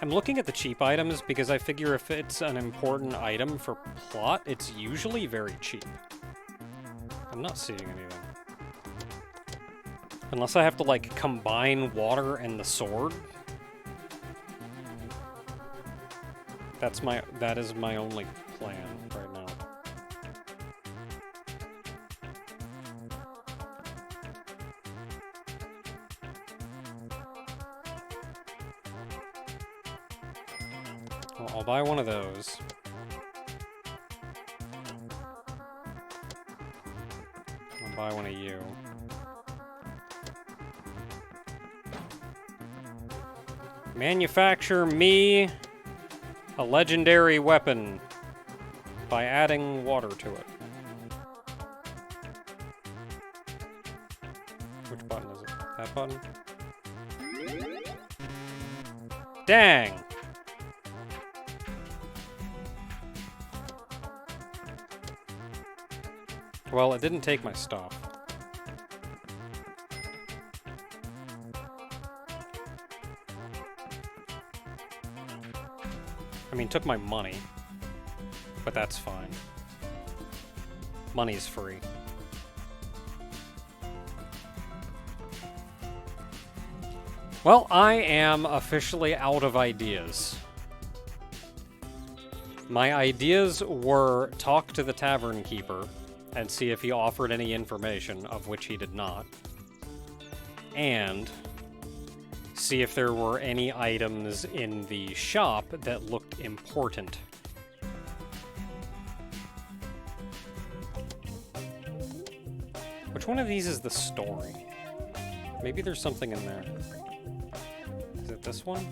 I'm looking at the cheap items because I figure if it's an important item for plot, it's usually very cheap. I'm not seeing anything. Unless I have to, like, combine water and the sword. That is my only plan right now. Well, I'll buy one of those. I'll buy one of you. Manufacture me a legendary weapon by adding water to it. Which button is it? That button? Dang! Well, it didn't take my stuff. I mean, took my money, but that's fine. Money's free. Well, I am officially out of ideas. My ideas were talk to the tavern keeper and see if he offered any information, of which he did not, and see if there were any items in the shop that looked important. Which one of these is the story? Maybe there's something in there. Is it this one?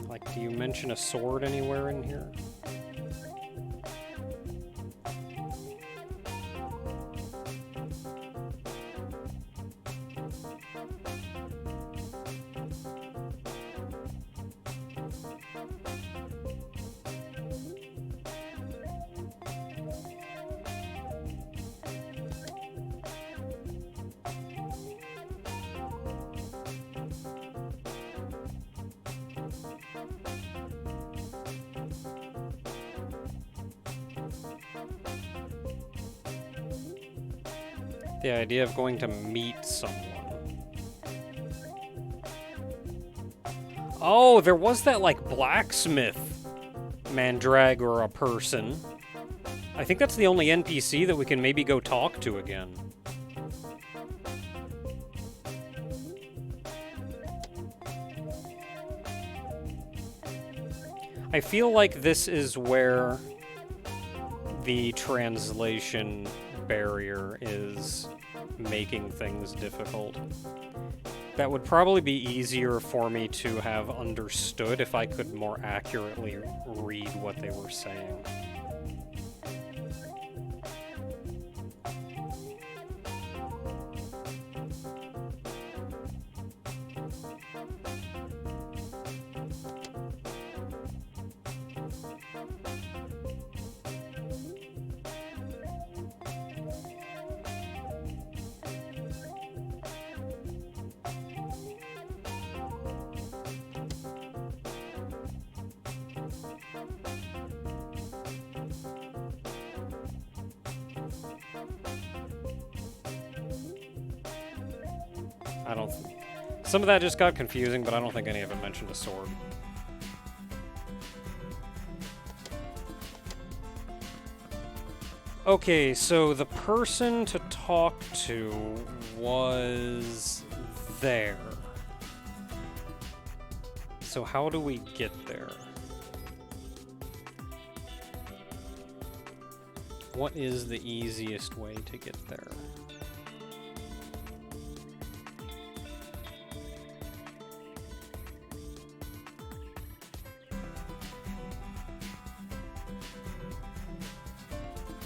Like, do you mention a sword anywhere in here? The idea of going to meet someone. Oh, there was that, like, blacksmith mandragora person. I think that's the only NPC that we can maybe go talk to again. I feel like this is where the translation barrier is making things difficult. That would probably be easier for me to have understood if I could more accurately read what they were saying. I don't... Some of that just got confusing, but I don't think any of it mentioned a sword. Okay, so the person to talk to was there. So how do we get there? What is the easiest way to get there?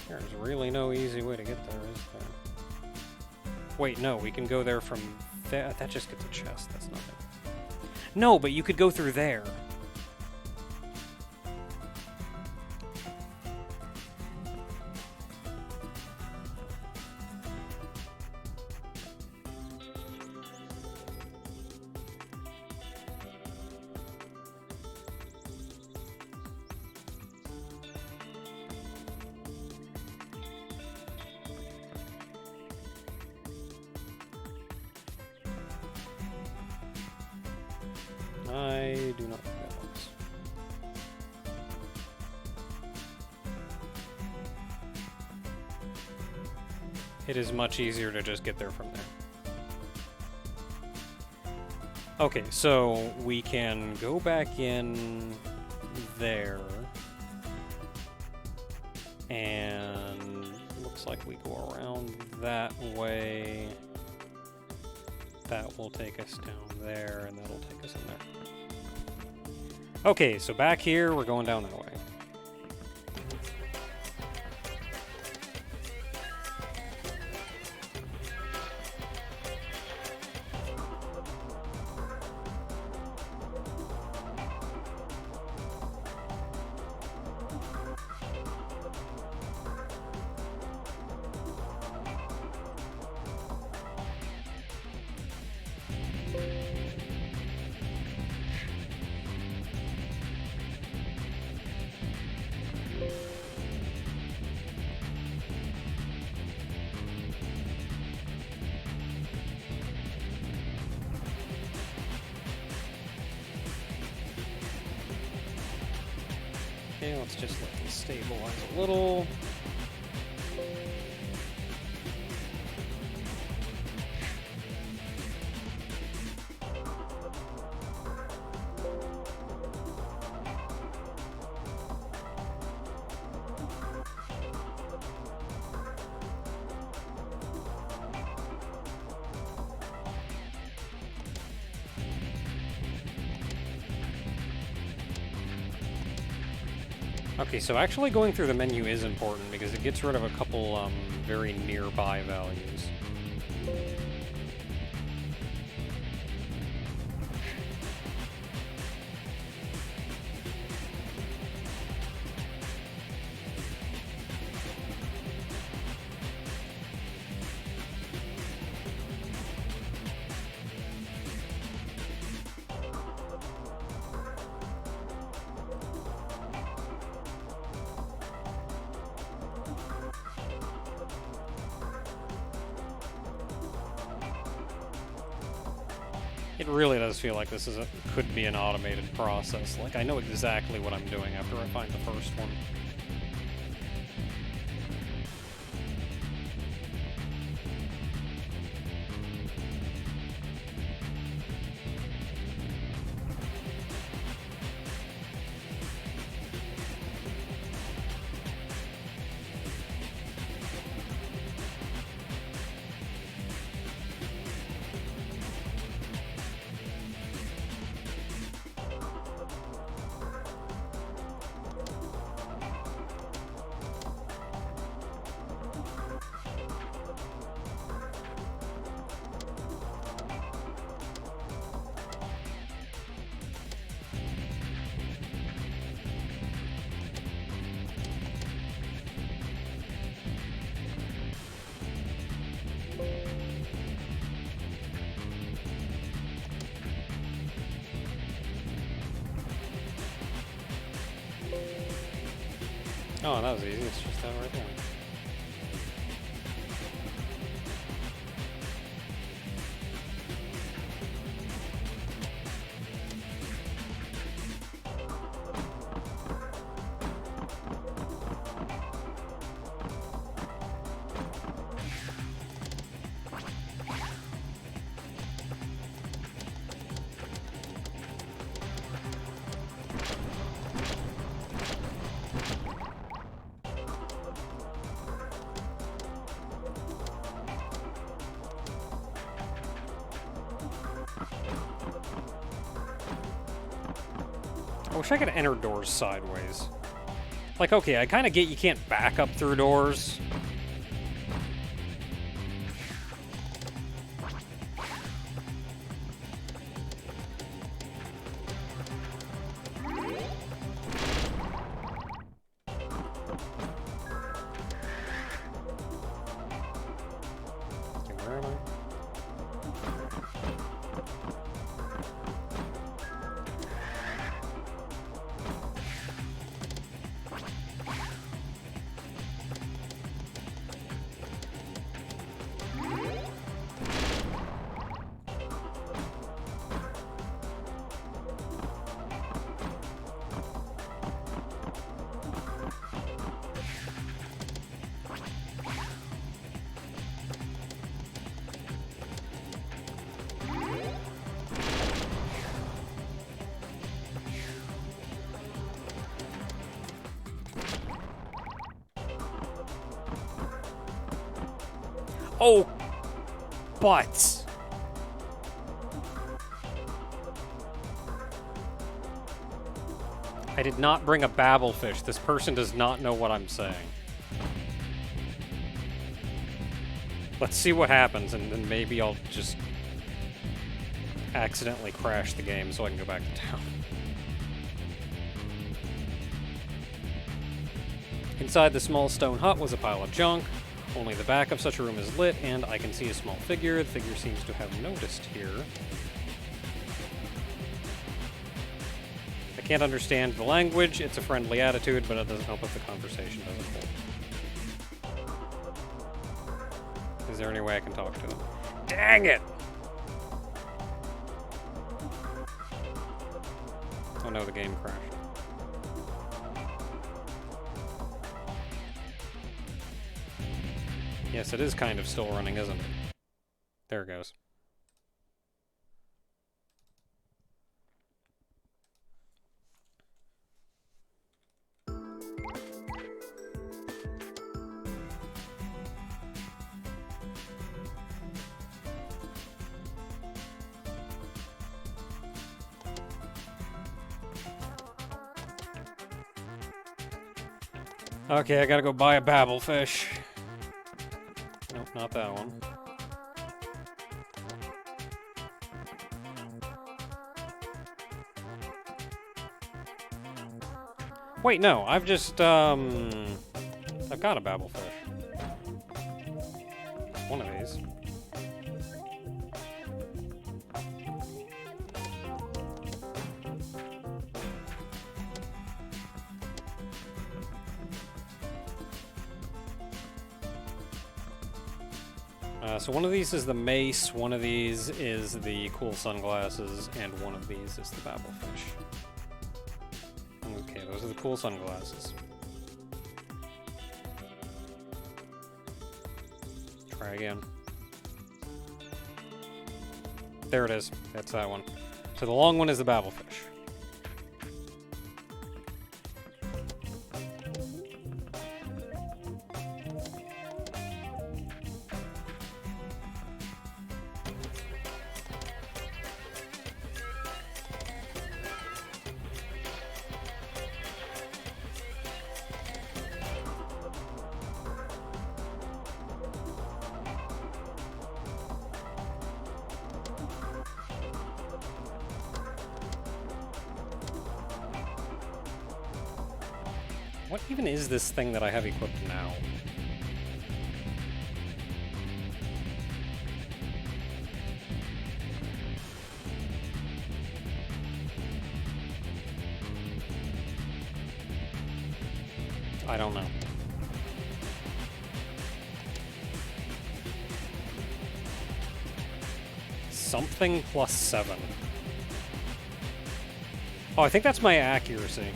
There's really no easy way to get there, is there? Wait, no, we can go there from there. That just gets a chest, that's nothing. No, but you could go through there. I do not think that helps. It is much easier to just get there from there. Okay, so we can go back in there. And looks like we go around that way. That will take us down there, and that'll take us in there. Okay, so back here, we're going down that way. Okay, let's just let this stabilize a little. Okay, so actually going through the menu is important because it gets rid of a couple very nearby values. It really does feel like this could be an automated process. Like, I know exactly what I'm doing after I find the first one. Oh, that was easy. It's just that right there. I wish I could enter doors sideways. Like, okay, I kind of get you can't back up through doors. Okay, where am I? Oh, but I did not bring a babblefish. This person does not know what I'm saying. Let's see what happens, and then maybe I'll just accidentally crash the game so I can go back to town. Inside the small stone hut was a pile of junk. Only the back of such a room is lit, and I can see a small figure. The figure seems to have noticed here. I can't understand the language. It's a friendly attitude, but it doesn't help if the conversation doesn't hold. Is there any way I can talk to them? Dang it! Oh no, the game crashed. Yes, it is kind of still running, isn't it? There it goes. Okay, I gotta go buy a babblefish. Nope, not that one. Wait, no, I've just, I've got a babblefish. One of these. So one of these is the mace, one of these is the cool sunglasses, and one of these is the babblefish. Okay, those are the cool sunglasses. Try again. There it is. That's that one. So the long one is the babblefish. What even is this thing that I have equipped now? I don't know. Something +7. Oh, I think that's my accuracy.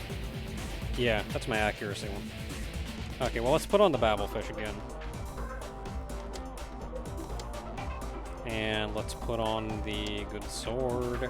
Yeah, that's my accuracy one. Okay, well, let's put on the Babelfish again. And let's put on the good sword.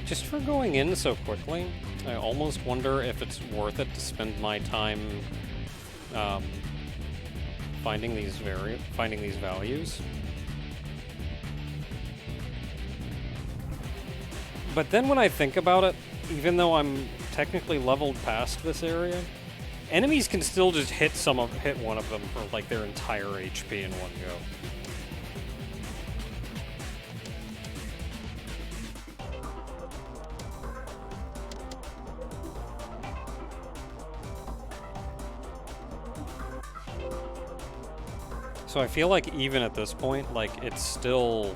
Just for going in so quickly, I almost wonder if it's worth it to spend my time finding these values. But then when I think about it, even though I'm technically leveled past this area, enemies can still just hit one of them for like their entire HP in one go. So I feel like even at this point, like, it's still...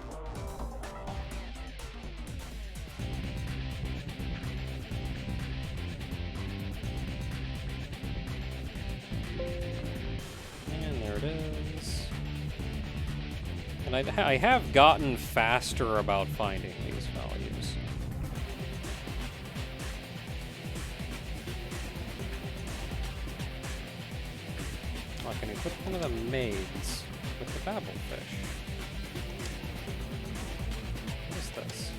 And there it is. And I have gotten faster about finding these values. Oh, can equip one of the maids with the Babelfish. What is this?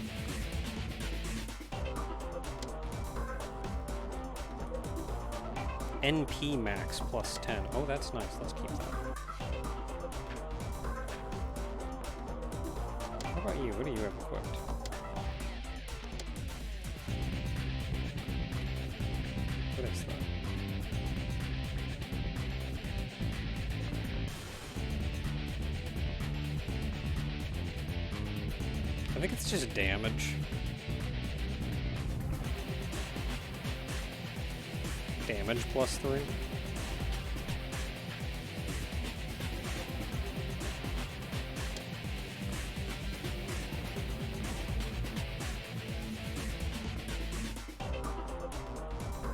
NP max +10. Oh, that's nice. Let's keep that. How about you? What do you have equipped? What is that? I think it's just damage. Damage +3.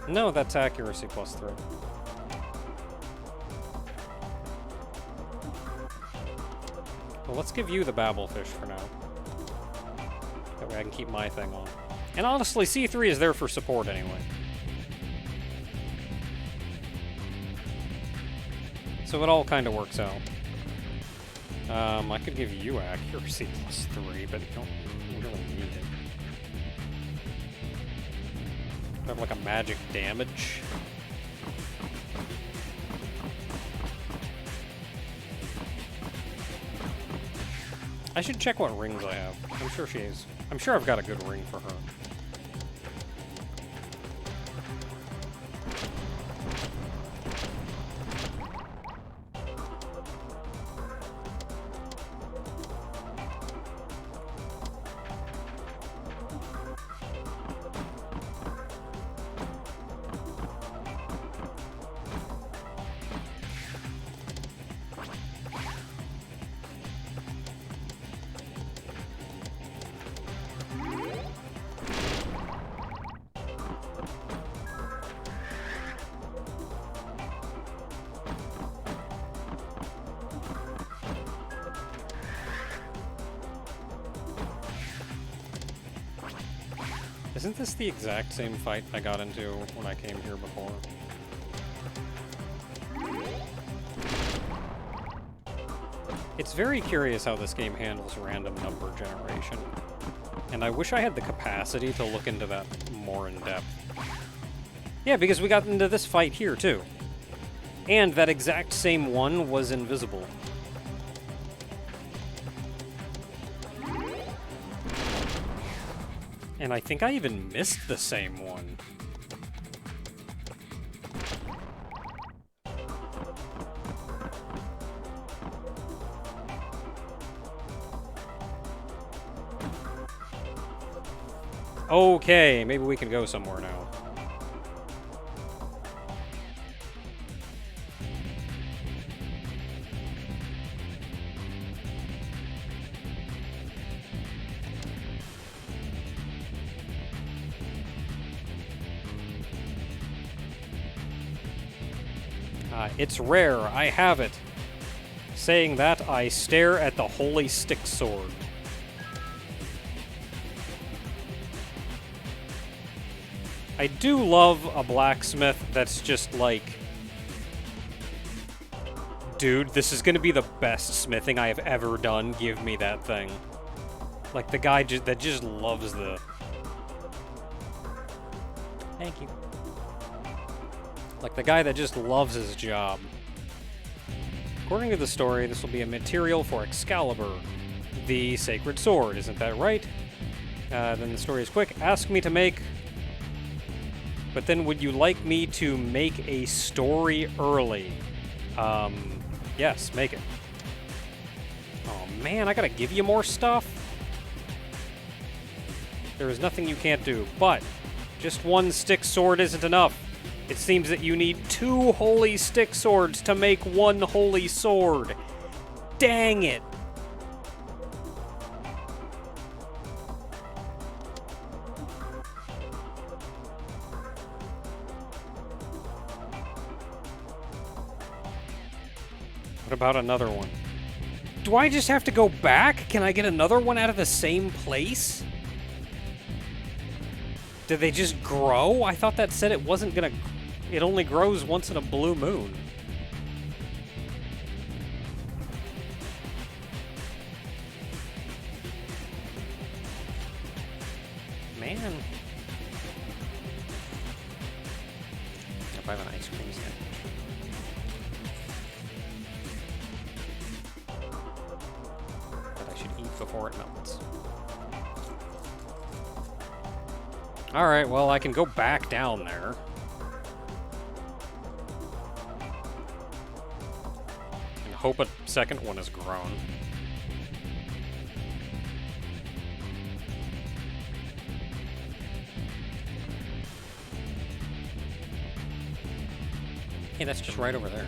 No, that's accuracy +3. Well, let's give you the Babelfish for now. That way I can keep my thing on. And honestly, C3 is there for support anyway. So it all kind of works out. I could give you accuracy +3, but you don't really need it. Do I have like a magic damage? I should check what rings I have. I'm sure I've got a good ring for her. Isn't this the exact same fight I got into when I came here before? It's very curious how this game handles random number generation. And I wish I had the capacity to look into that more in depth. Yeah, because we got into this fight here, too. And that exact same one was invisible. And I think I even missed the same one. Okay, maybe we can go somewhere now. It's rare, I have it. Saying that, I stare at the holy stick sword. I do love a blacksmith that's just like, dude, this is gonna be the best smithing I have ever done, give me that thing. Like the guy that just loves the... Thank you. Like the guy that just loves his job. According to the story, this will be a material for Excalibur, the sacred sword, isn't that right? Then the story is quick. Ask me to make... But then would you like me to make a story early? Yes, make it. Oh man, I gotta give you more stuff? There is nothing you can't do, but just one stick sword isn't enough. It seems that you need 2 holy stick swords to make 1 holy sword. Dang it! What about another one? Do I just have to go back? Can I get another one out of the same place? Did they just grow? I thought that said it wasn't gonna... It only grows once in a blue moon. Man. If I have an ice cream sandwich. That I should eat before it melts. Alright, well, I can go back down there. And hope a second one has grown. Hey, that's just right over there.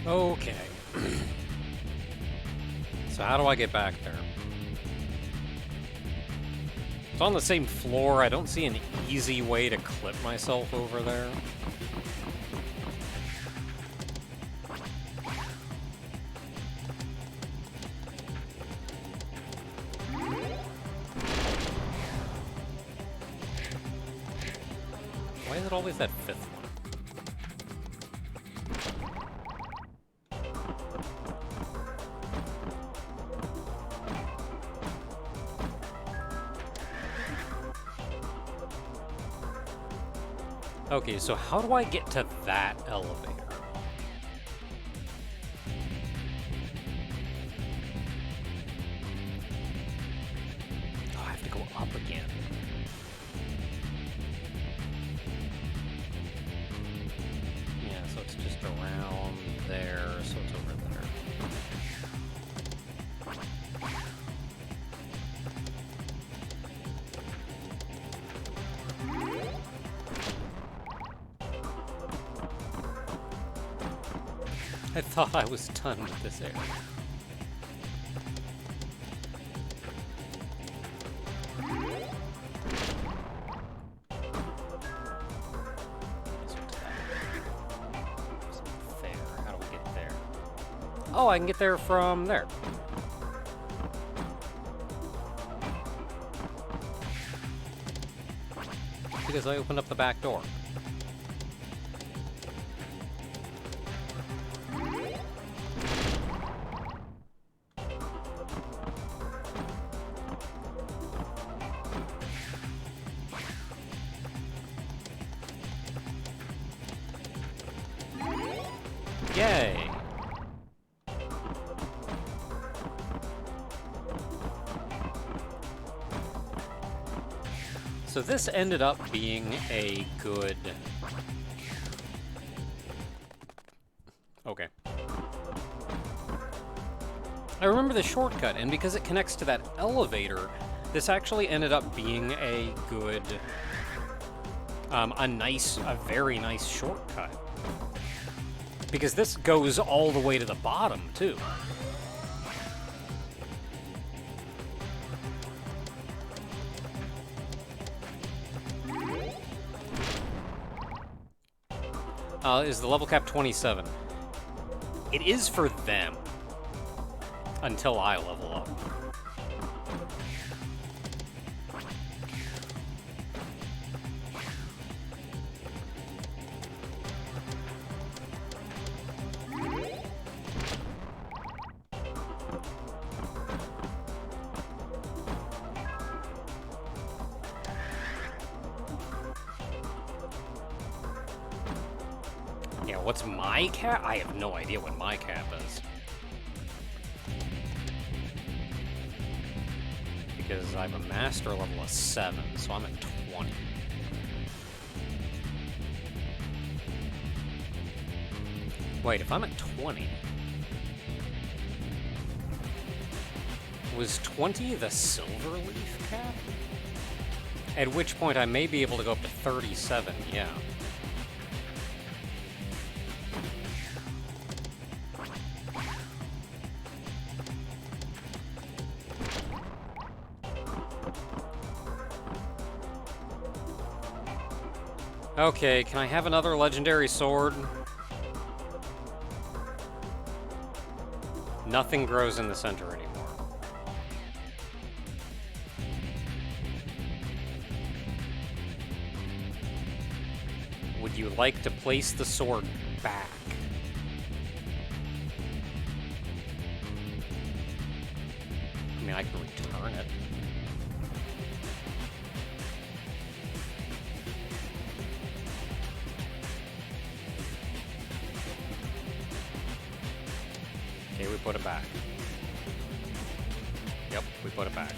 Okay. So how do I get back there? It's on the same floor. I don't see an easy way to clip myself over there. Why is it always that fifth one? Okay, so how do I get to that elevator? Oh, I have to go up again. Yeah, so it's just around there, so it's over there. I thought I was done with this area. There. How do we get there? Oh, I can get there from there. Because I opened up the back door. Yay! So this ended up being a good... Okay. I remember the shortcut, and because it connects to that elevator, this actually ended up being a good... a very nice shortcut. Because this goes all the way to the bottom, too. Is the level cap 27? It is for them. Until I level up. Yeah, what's my cap? I have no idea what my cap is. Because I'm a master level of 7, so I'm at 20. Wait, if I'm at 20... Was 20 the Silverleaf cap? At which point I may be able to go up to 37, yeah. Okay, can I have another legendary sword? Nothing grows in the center anymore. Would you like to place the sword back? I mean, I can return it. Okay, we put it back. Yep, we put it back.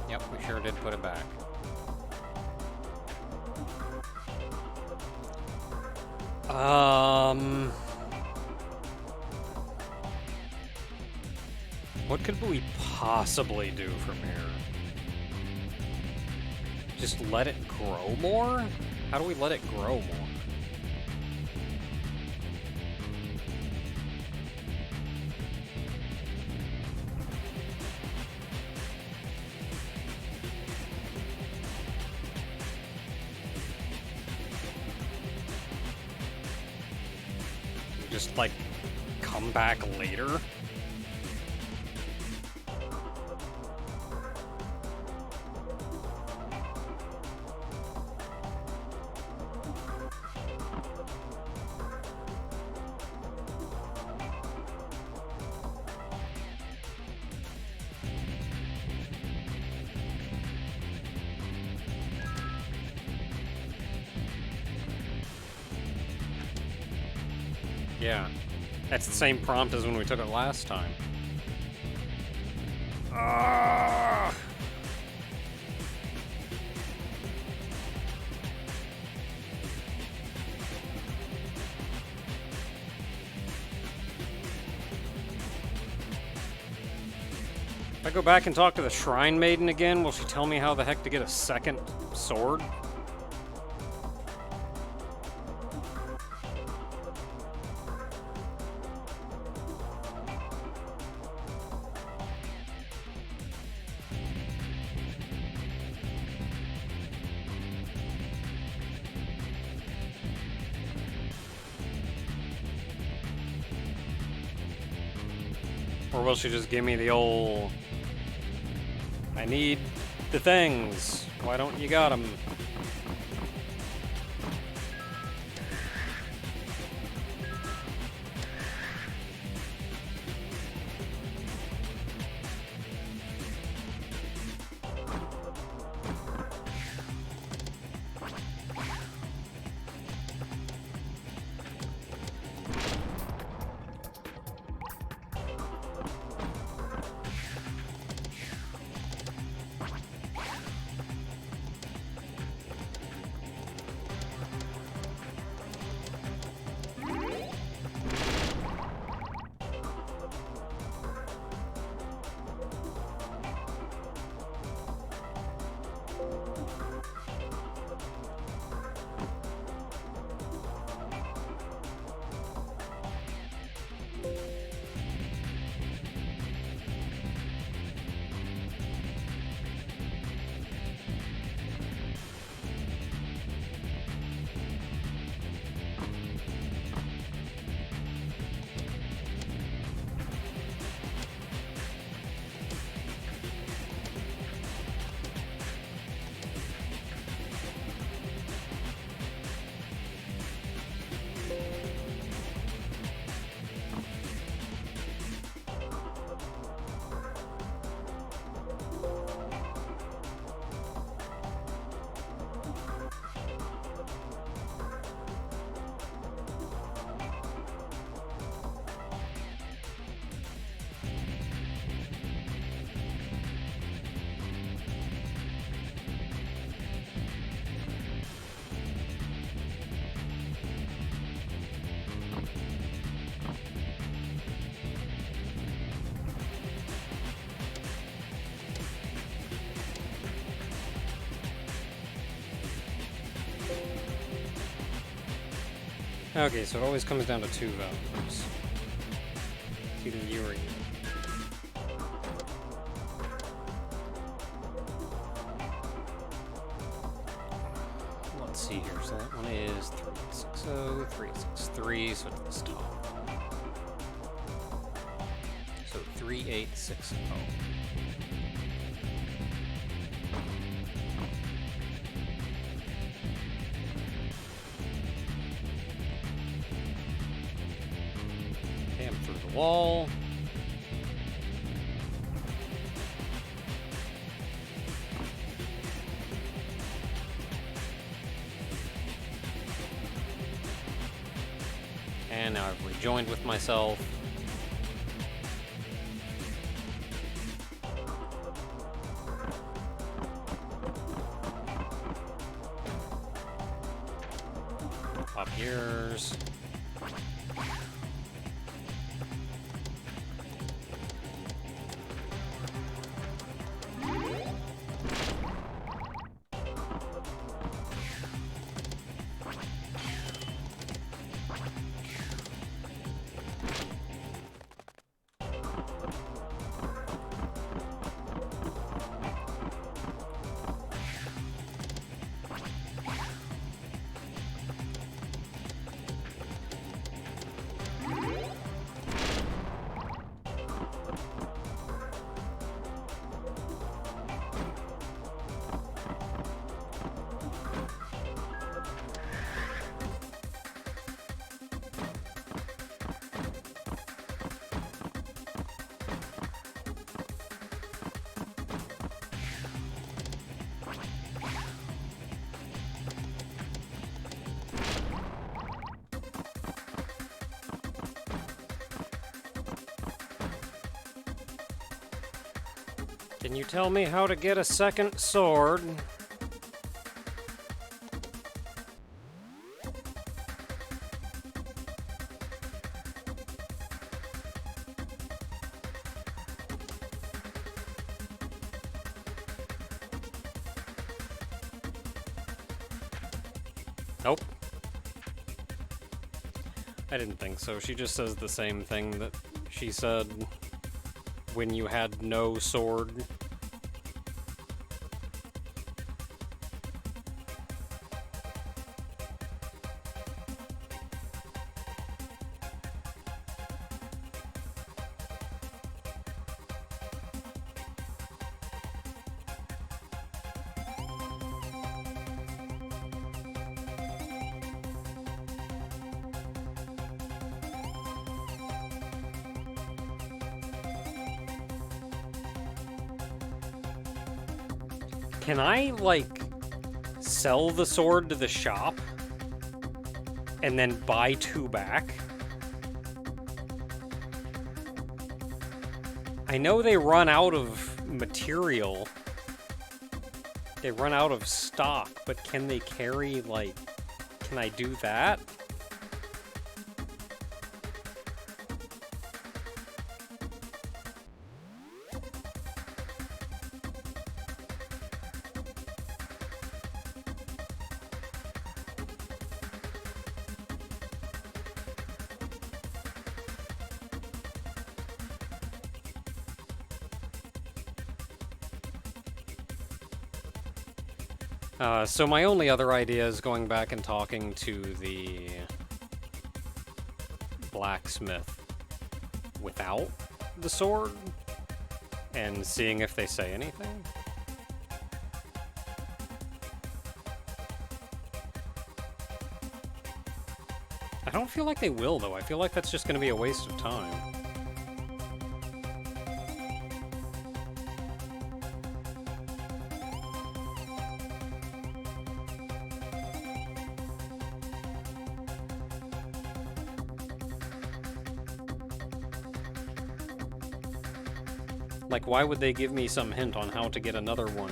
Yep, we sure did put it back. What could we possibly do from here? Just let it grow more? How do we let it grow more? Just, like, come back later? Yeah. That's the same prompt as when we took it last time. If I go back and talk to the Shrine Maiden again, will she tell me how the heck to get a second sword? Or will she just give me the old, I need the things, why don't you got them? Okay, so it always comes down to two values. It's either you or you. Let's see here. So that one is 3860, 3863, so it's this top. So 3860. Wall. And now I've rejoined with myself. Pop yours. Can you tell me how to get a second sword? Nope. I didn't think so. She just says the same thing that she said when you had no sword. Can I, like, sell the sword to the shop and then buy 2 back? I know they run out of material. They run out of stock, but can they carry, like, can I do that? So my only other idea is going back and talking to the blacksmith without the sword and seeing if they say anything. I don't feel like they will, though. I feel like that's just going to be a waste of time. Like, why would they give me some hint on how to get another one?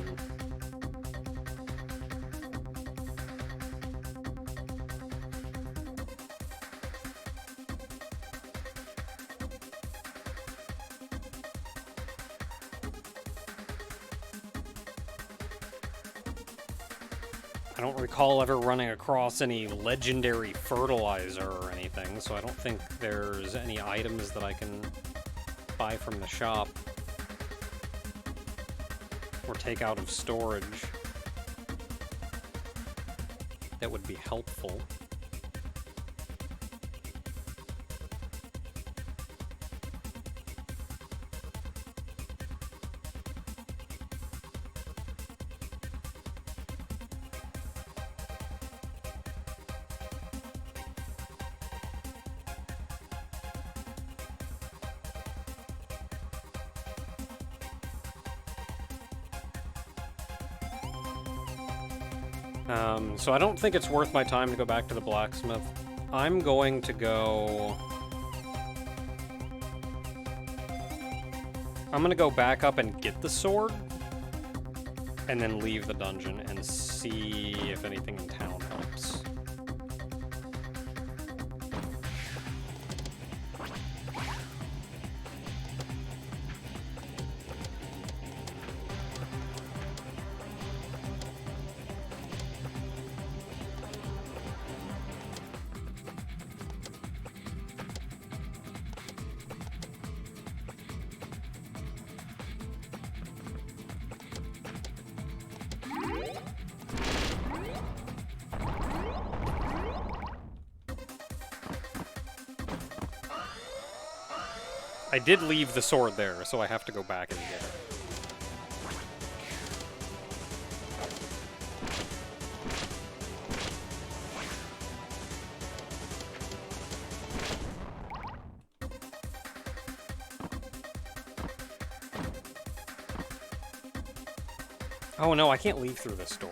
I don't recall ever running across any legendary fertilizer or anything, so I don't think there's any items that I can buy from the shop or take out of storage that would be helpful. So I don't think it's worth my time to go back to the blacksmith. I'm going to go... I'm gonna go back up and get the sword, and then leave the dungeon and see if anything in town helps. I did leave the sword there, so I have to go back and get it. Oh no, I can't leave through this door.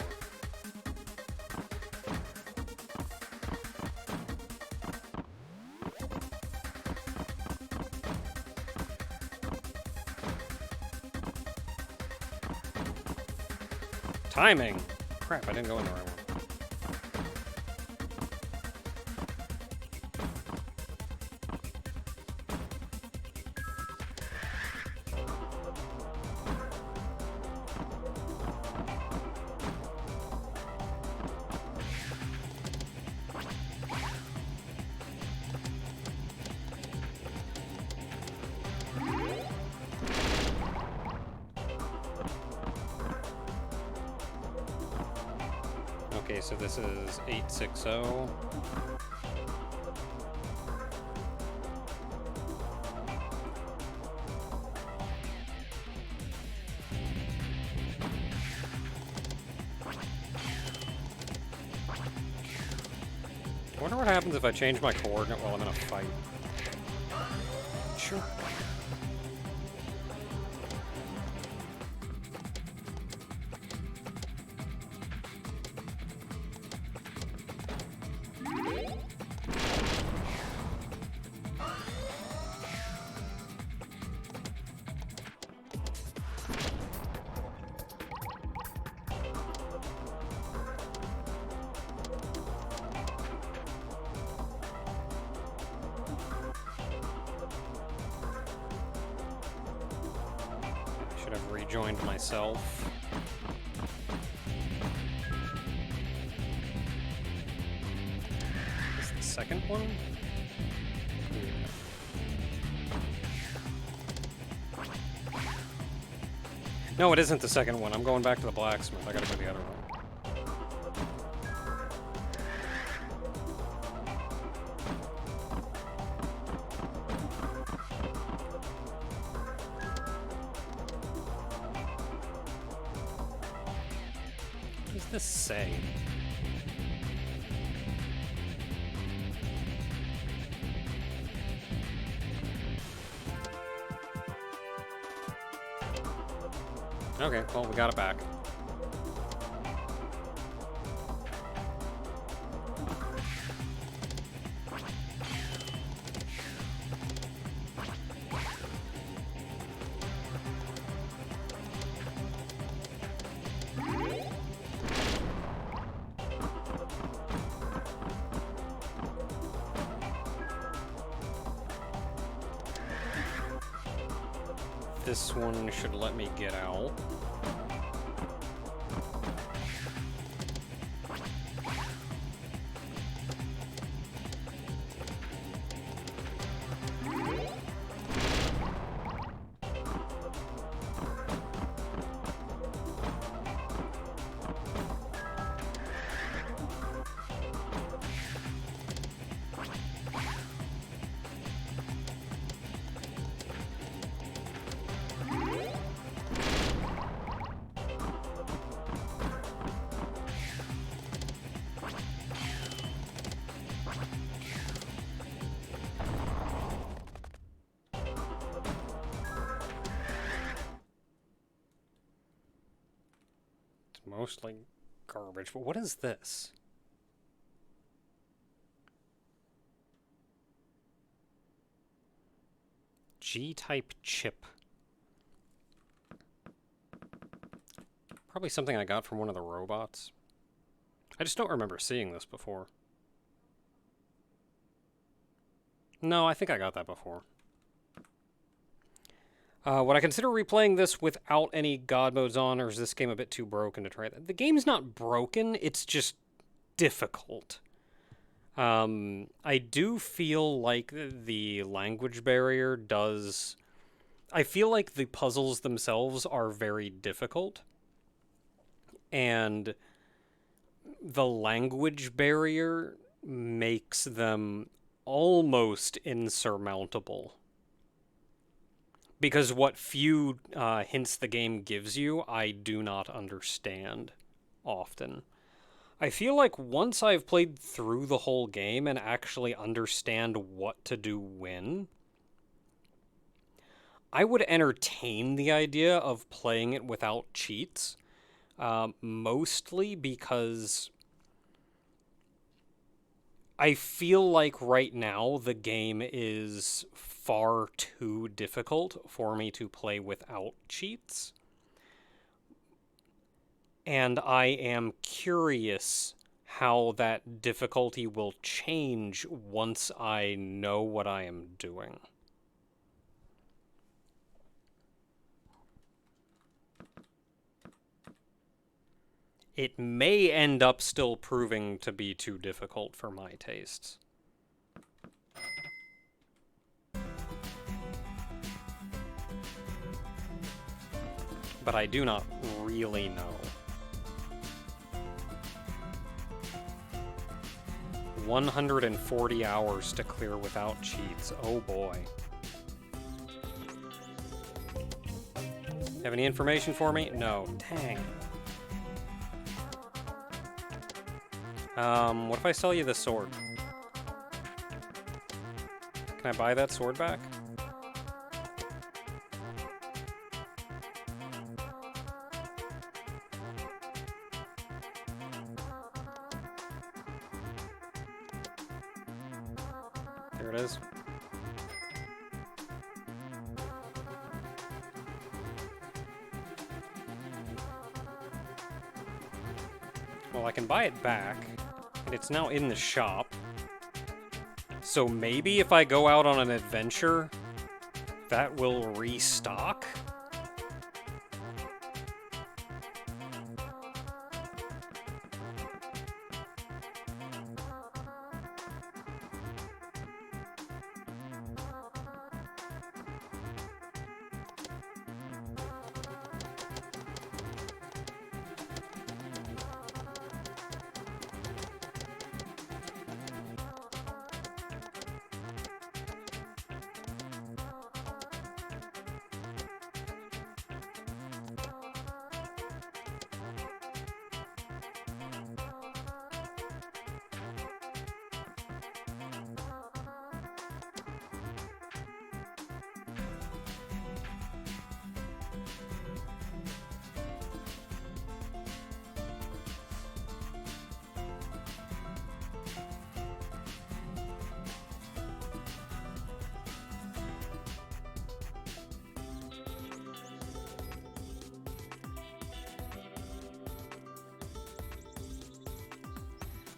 Timing! Crap, I didn't go in the right one. Okay, so this is 860. I wonder what happens if I change my coordinate while I'm in a fight. Sure. I've rejoined myself. Is the second one? Yeah. No, it isn't the second one. I'm going back to the blacksmith. I gotta go to the other one. What does this say? Okay, well, we got it back. This one should let me get out. Mostly garbage, but what is this? G-type chip. Probably something I got from one of the robots. I just don't remember seeing this before. No, I think I got that before. Would I consider replaying this without any God modes on, or is this game a bit too broken to try that? The game's not broken, it's just difficult. I do feel like the language barrier does... I feel like the puzzles themselves are very difficult, and the language barrier makes them almost insurmountable. Because what few hints the game gives you, I do not understand often. I feel like once I've played through the whole game and actually understand what to do when, I would entertain the idea of playing it without cheats, mostly because I feel like right now the game is far too difficult for me to play without cheats. And I am curious how that difficulty will change once I know what I am doing. It may end up still proving to be too difficult for my tastes. But I do not really know. 140 hours to clear without cheats. Oh boy. Have any information for me? No. Dang. What if I sell you the sword? Can I buy that sword back? There it is. Well, I can buy it back, and it's now in the shop. So maybe if I go out on an adventure, that will restock?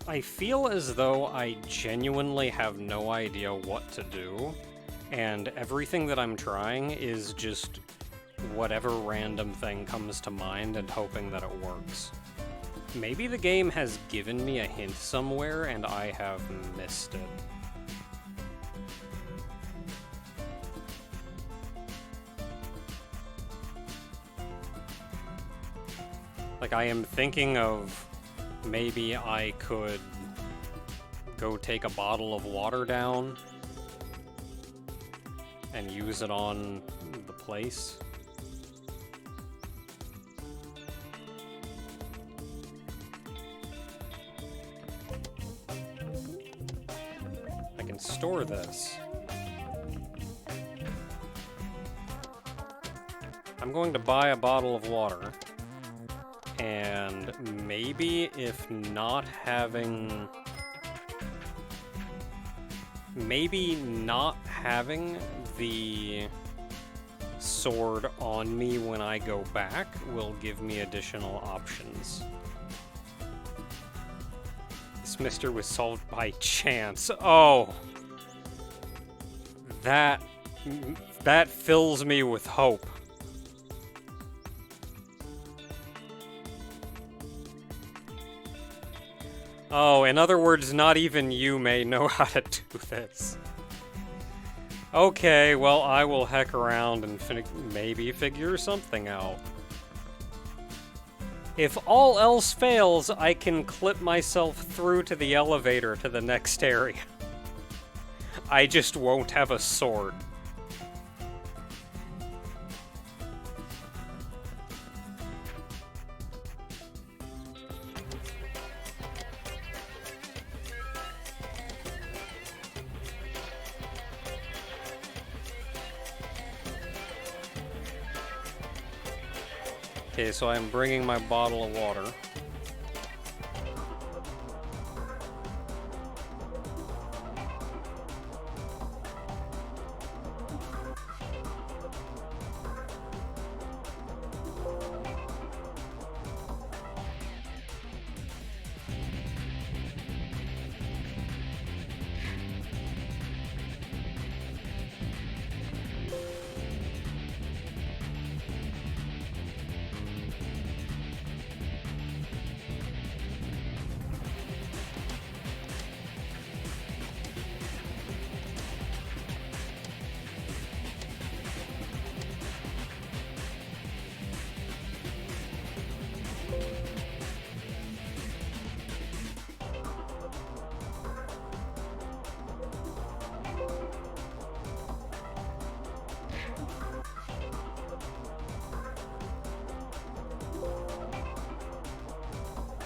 I feel as though I genuinely have no idea what to do, and everything that I'm trying is just whatever random thing comes to mind and hoping that it works. Maybe the game has given me a hint somewhere and I have missed it. Like, I am thinking of maybe I could go take a bottle of water down and use it on the place. I can store this. I'm going to buy a bottle of water. And maybe if not having... Maybe not having the sword on me when I go back will give me additional options. This mystery was solved by chance. Oh! That fills me with hope. Oh, in other words, not even you may know how to do this. Okay, well, I will heck around and maybe figure something out. If all else fails, I can clip myself through to the elevator to the next area. I just won't have a sword. Okay, so I'm bringing my bottle of water.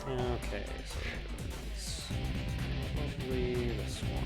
Okay, so it's probably this one.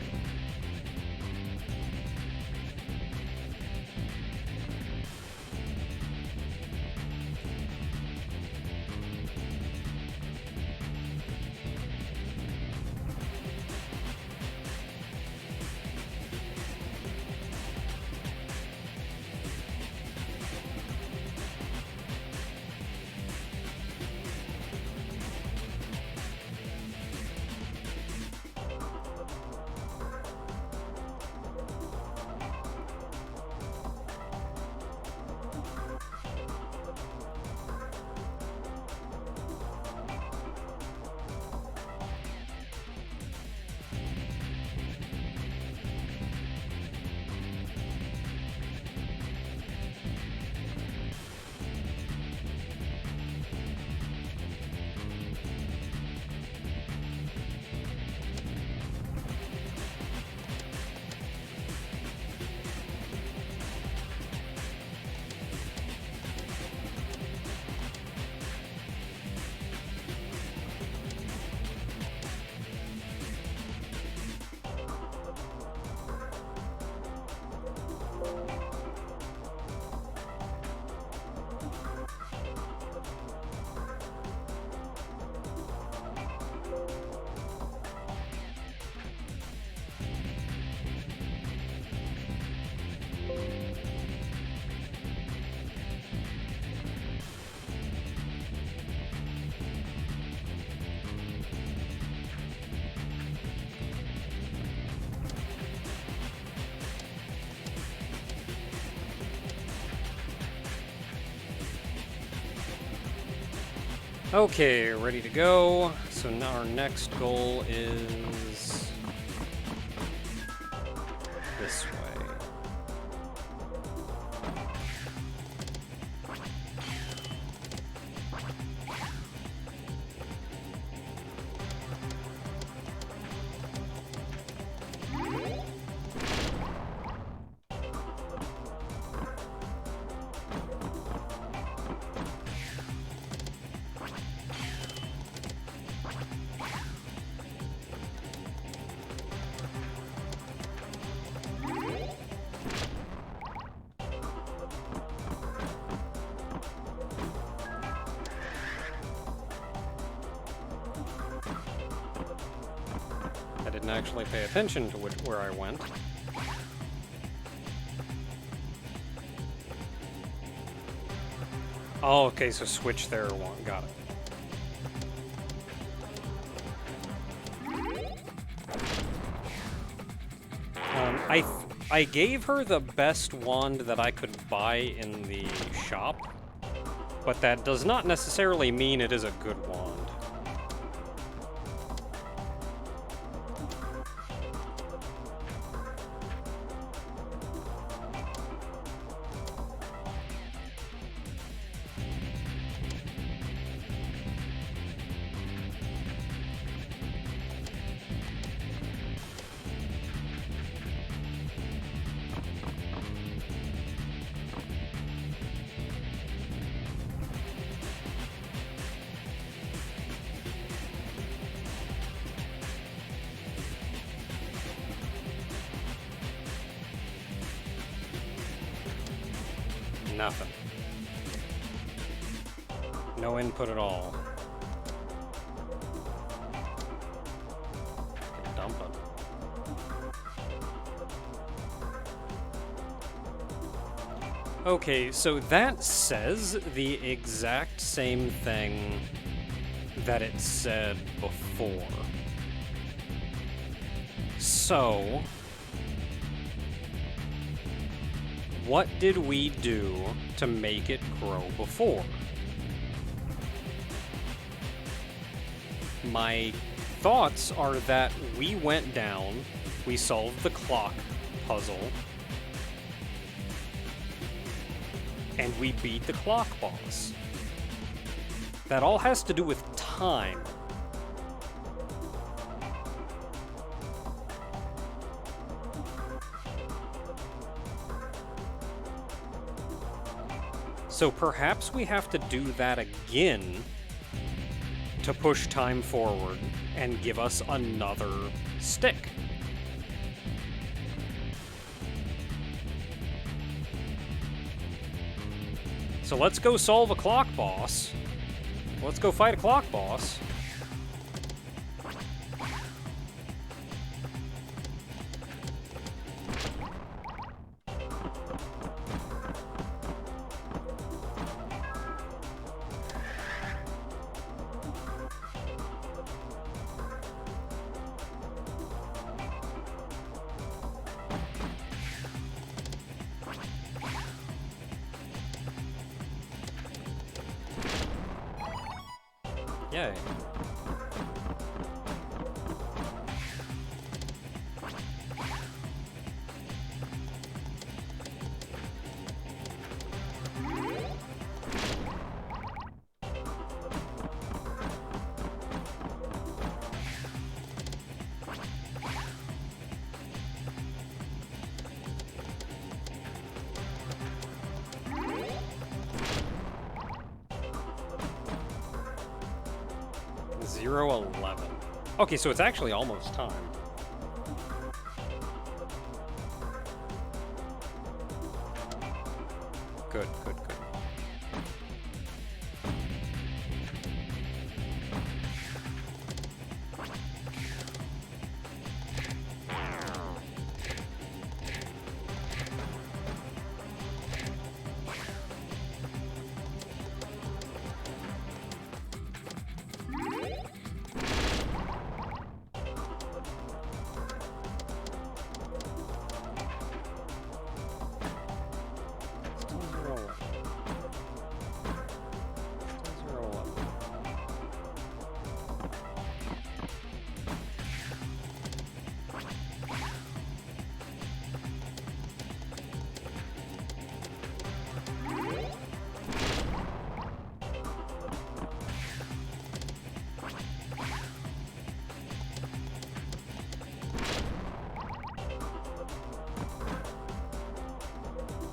Okay, ready to go. So now our next goal is this way. I didn't actually pay attention to where I went. Oh, okay, so switch there one. Got it. I gave her the best wand that I could buy in the shop, but that does not necessarily mean it is a good wand. Nothing. No input at all. Can dump it. Okay, so that says the exact same thing that it said before. So, what did we do to make it grow before? My thoughts are that we went down, we solved the clock puzzle, and we beat the clock boss. That all has to do with time. So perhaps we have to do that again to push time forward and give us another stick. So let's go solve a clock boss. Let's go fight a clock boss. Yay. Zero 11. Okay, so it's actually almost time. Good, good, good.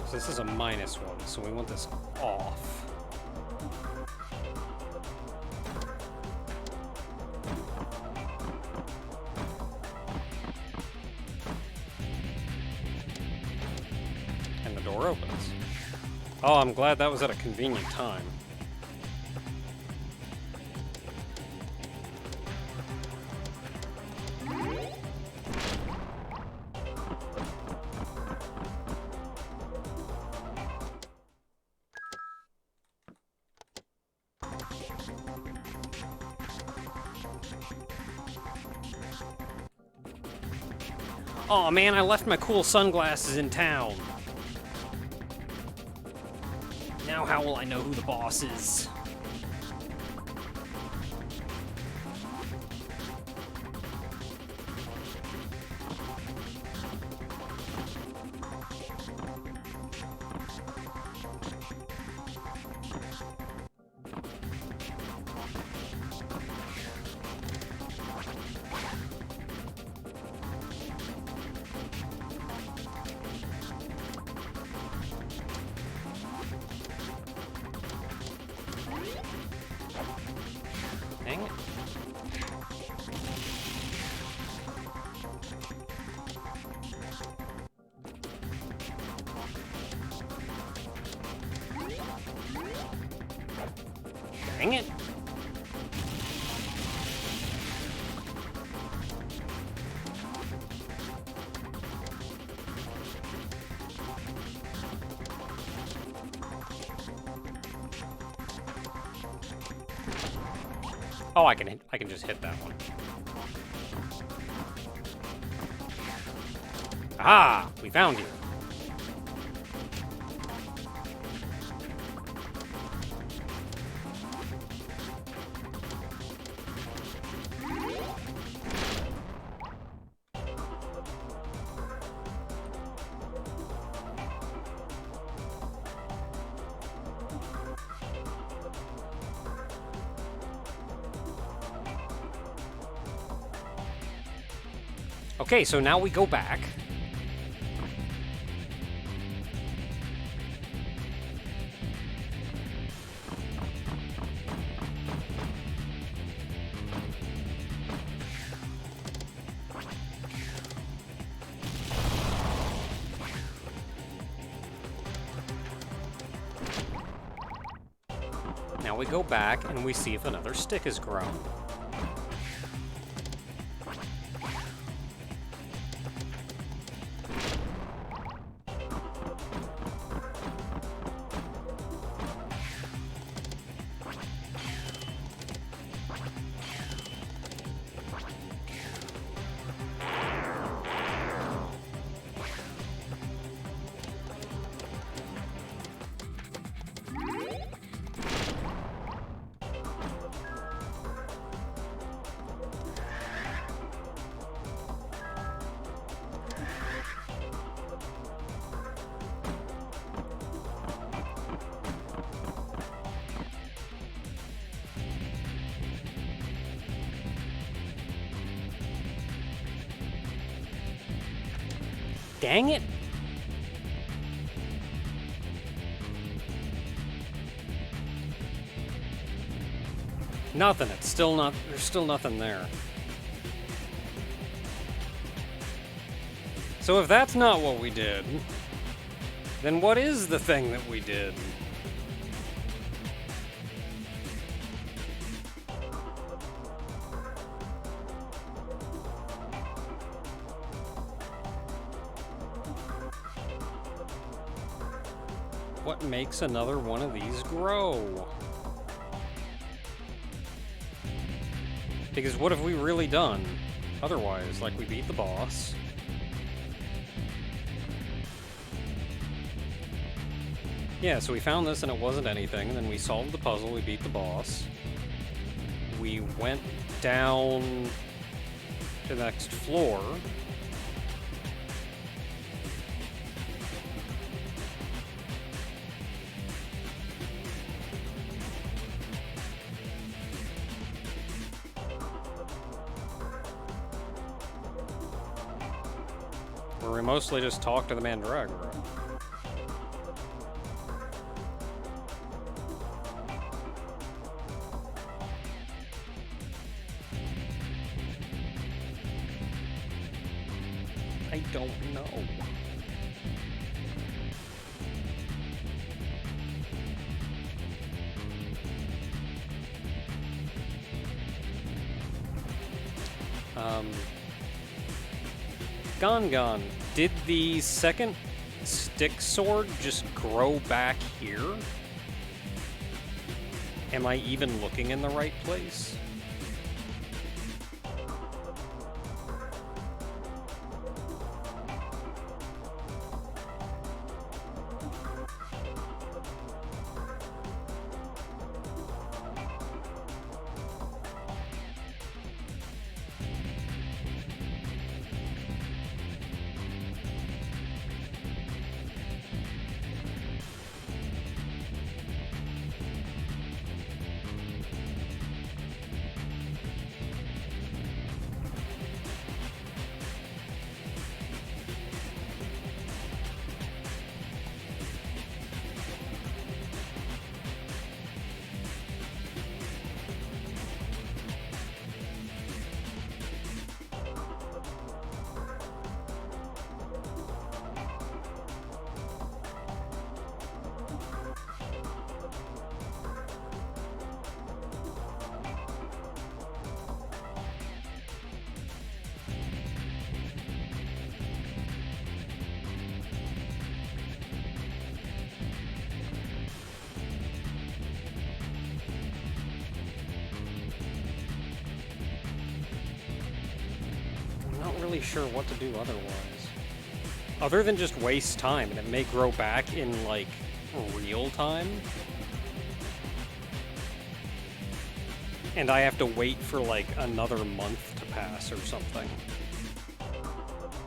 So this is a -1, so we want this off. And the door opens. Oh, I'm glad that was at a convenient time. Oh man, I left my cool sunglasses in town. Now how will I know who the boss is? Dang it. Dang it. Oh, I can just hit that one. Ah, we found you. Okay, so now we go back. Now we go back and we see if another stick has grown. Dang it! Nothing. It's still not. There's still nothing there. So if that's not what we did, then what is the thing that we did? What makes another one of these grow? Because what have we really done? Otherwise, like we beat the boss. Yeah, so we found this and it wasn't anything, and then we solved the puzzle, we beat the boss. We went down to the next floor. Where we mostly just talked to the Mandragora. I don't know. Gon, did the second stick sword just grow back here? Am I even looking in the right place? Really sure what to do otherwise. Other than just waste time, and it may grow back in, like, real time. And I have to wait for, like, another month to pass or something.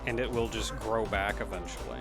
And it will just grow back eventually.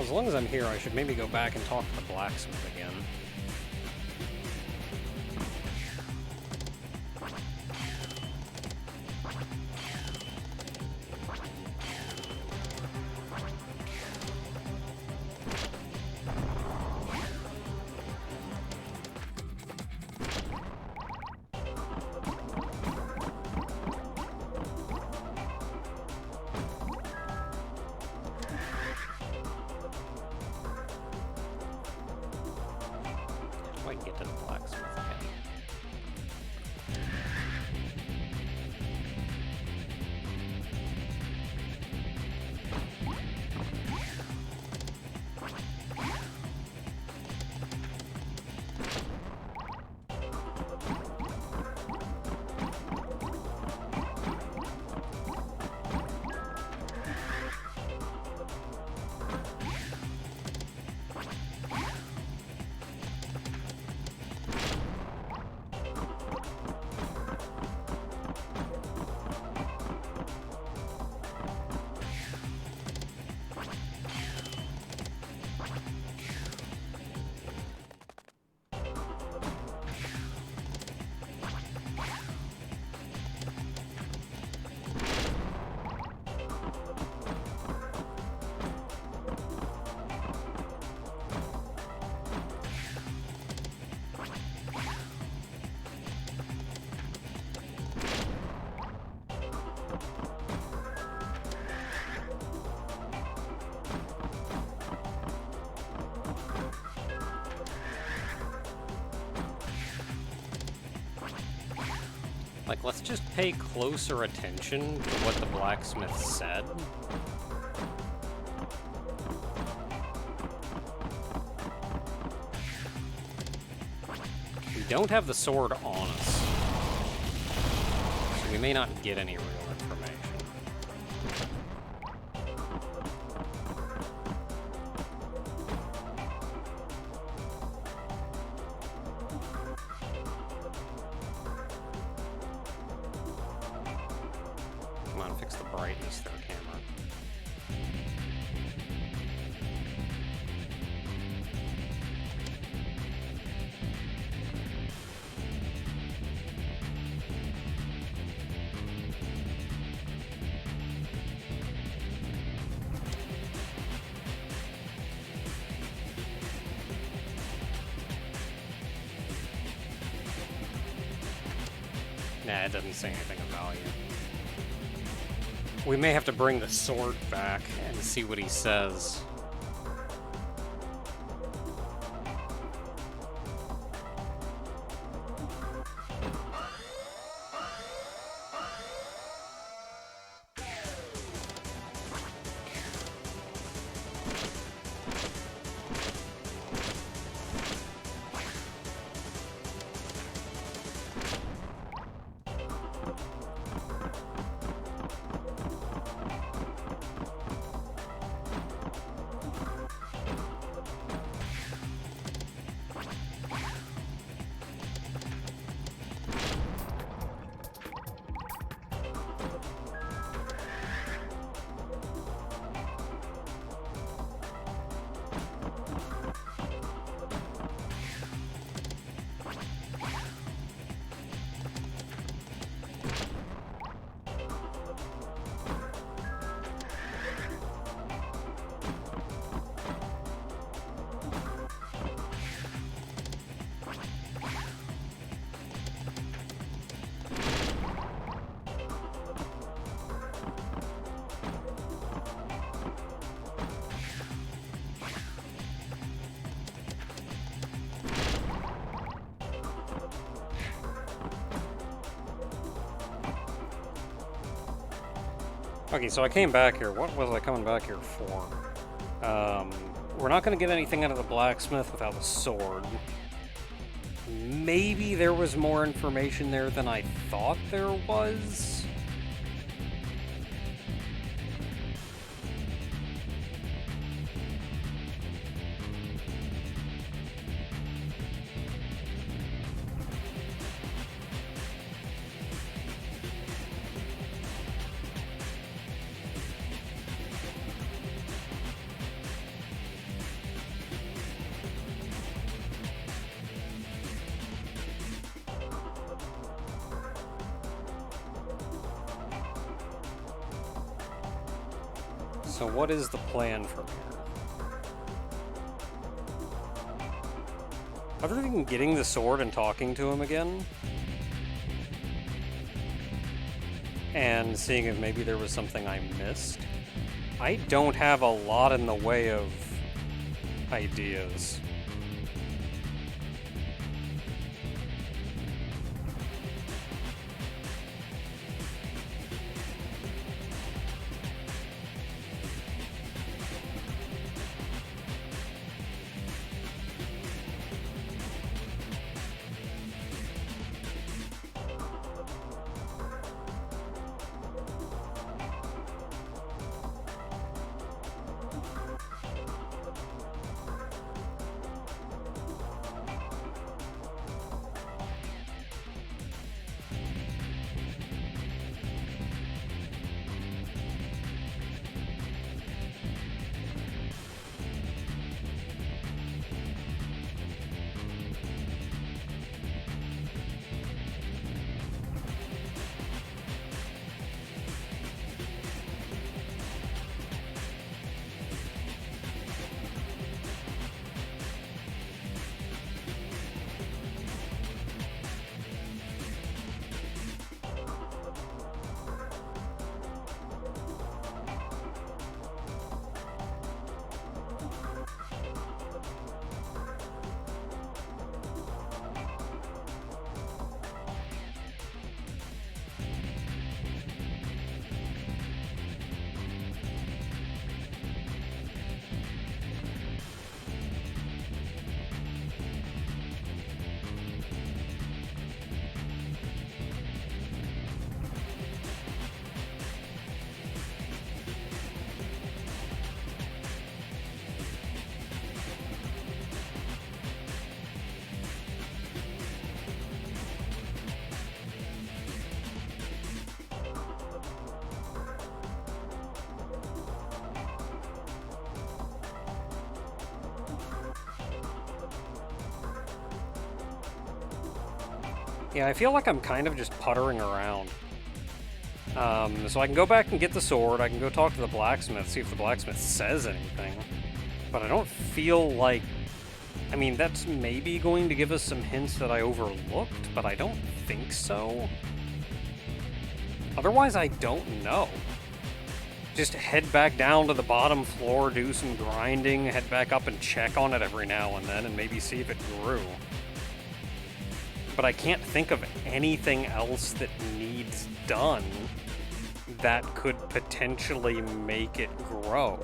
as long as I'm here, I should maybe go back and talk to the blacksmith again. I can get to the blacksmith again. Like, let's just pay closer attention to what the blacksmith said. We don't have the sword on us, so we may not get any real information. Come on, fix the brightness there, camera. Nah, it doesn't say anything of value. We may have to bring the sword back and see what he says. Okay, so I came back here. What was I coming back here for? We're not going to get anything out of the blacksmith without the sword. Maybe there was more information there than I thought there was. So what is the plan from here? Other than getting the sword and talking to him again, and seeing if maybe there was something I missed, I don't have a lot in the way of ideas. Yeah, I feel like I'm kind of just puttering around. So I can go back and get the sword, I can go talk to the blacksmith, see if the blacksmith says anything. But I don't feel like... I mean, that's maybe going to give us some hints that I overlooked, but I don't think so. Otherwise, I don't know. Just head back down to the bottom floor, do some grinding, head back up and check on it every now and then, and maybe see if it grew. But I can't think of anything else that needs done that could potentially make it grow.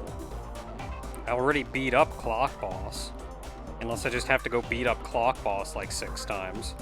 I already beat up Clock Boss, unless I just have to go beat up Clock Boss like 6 times.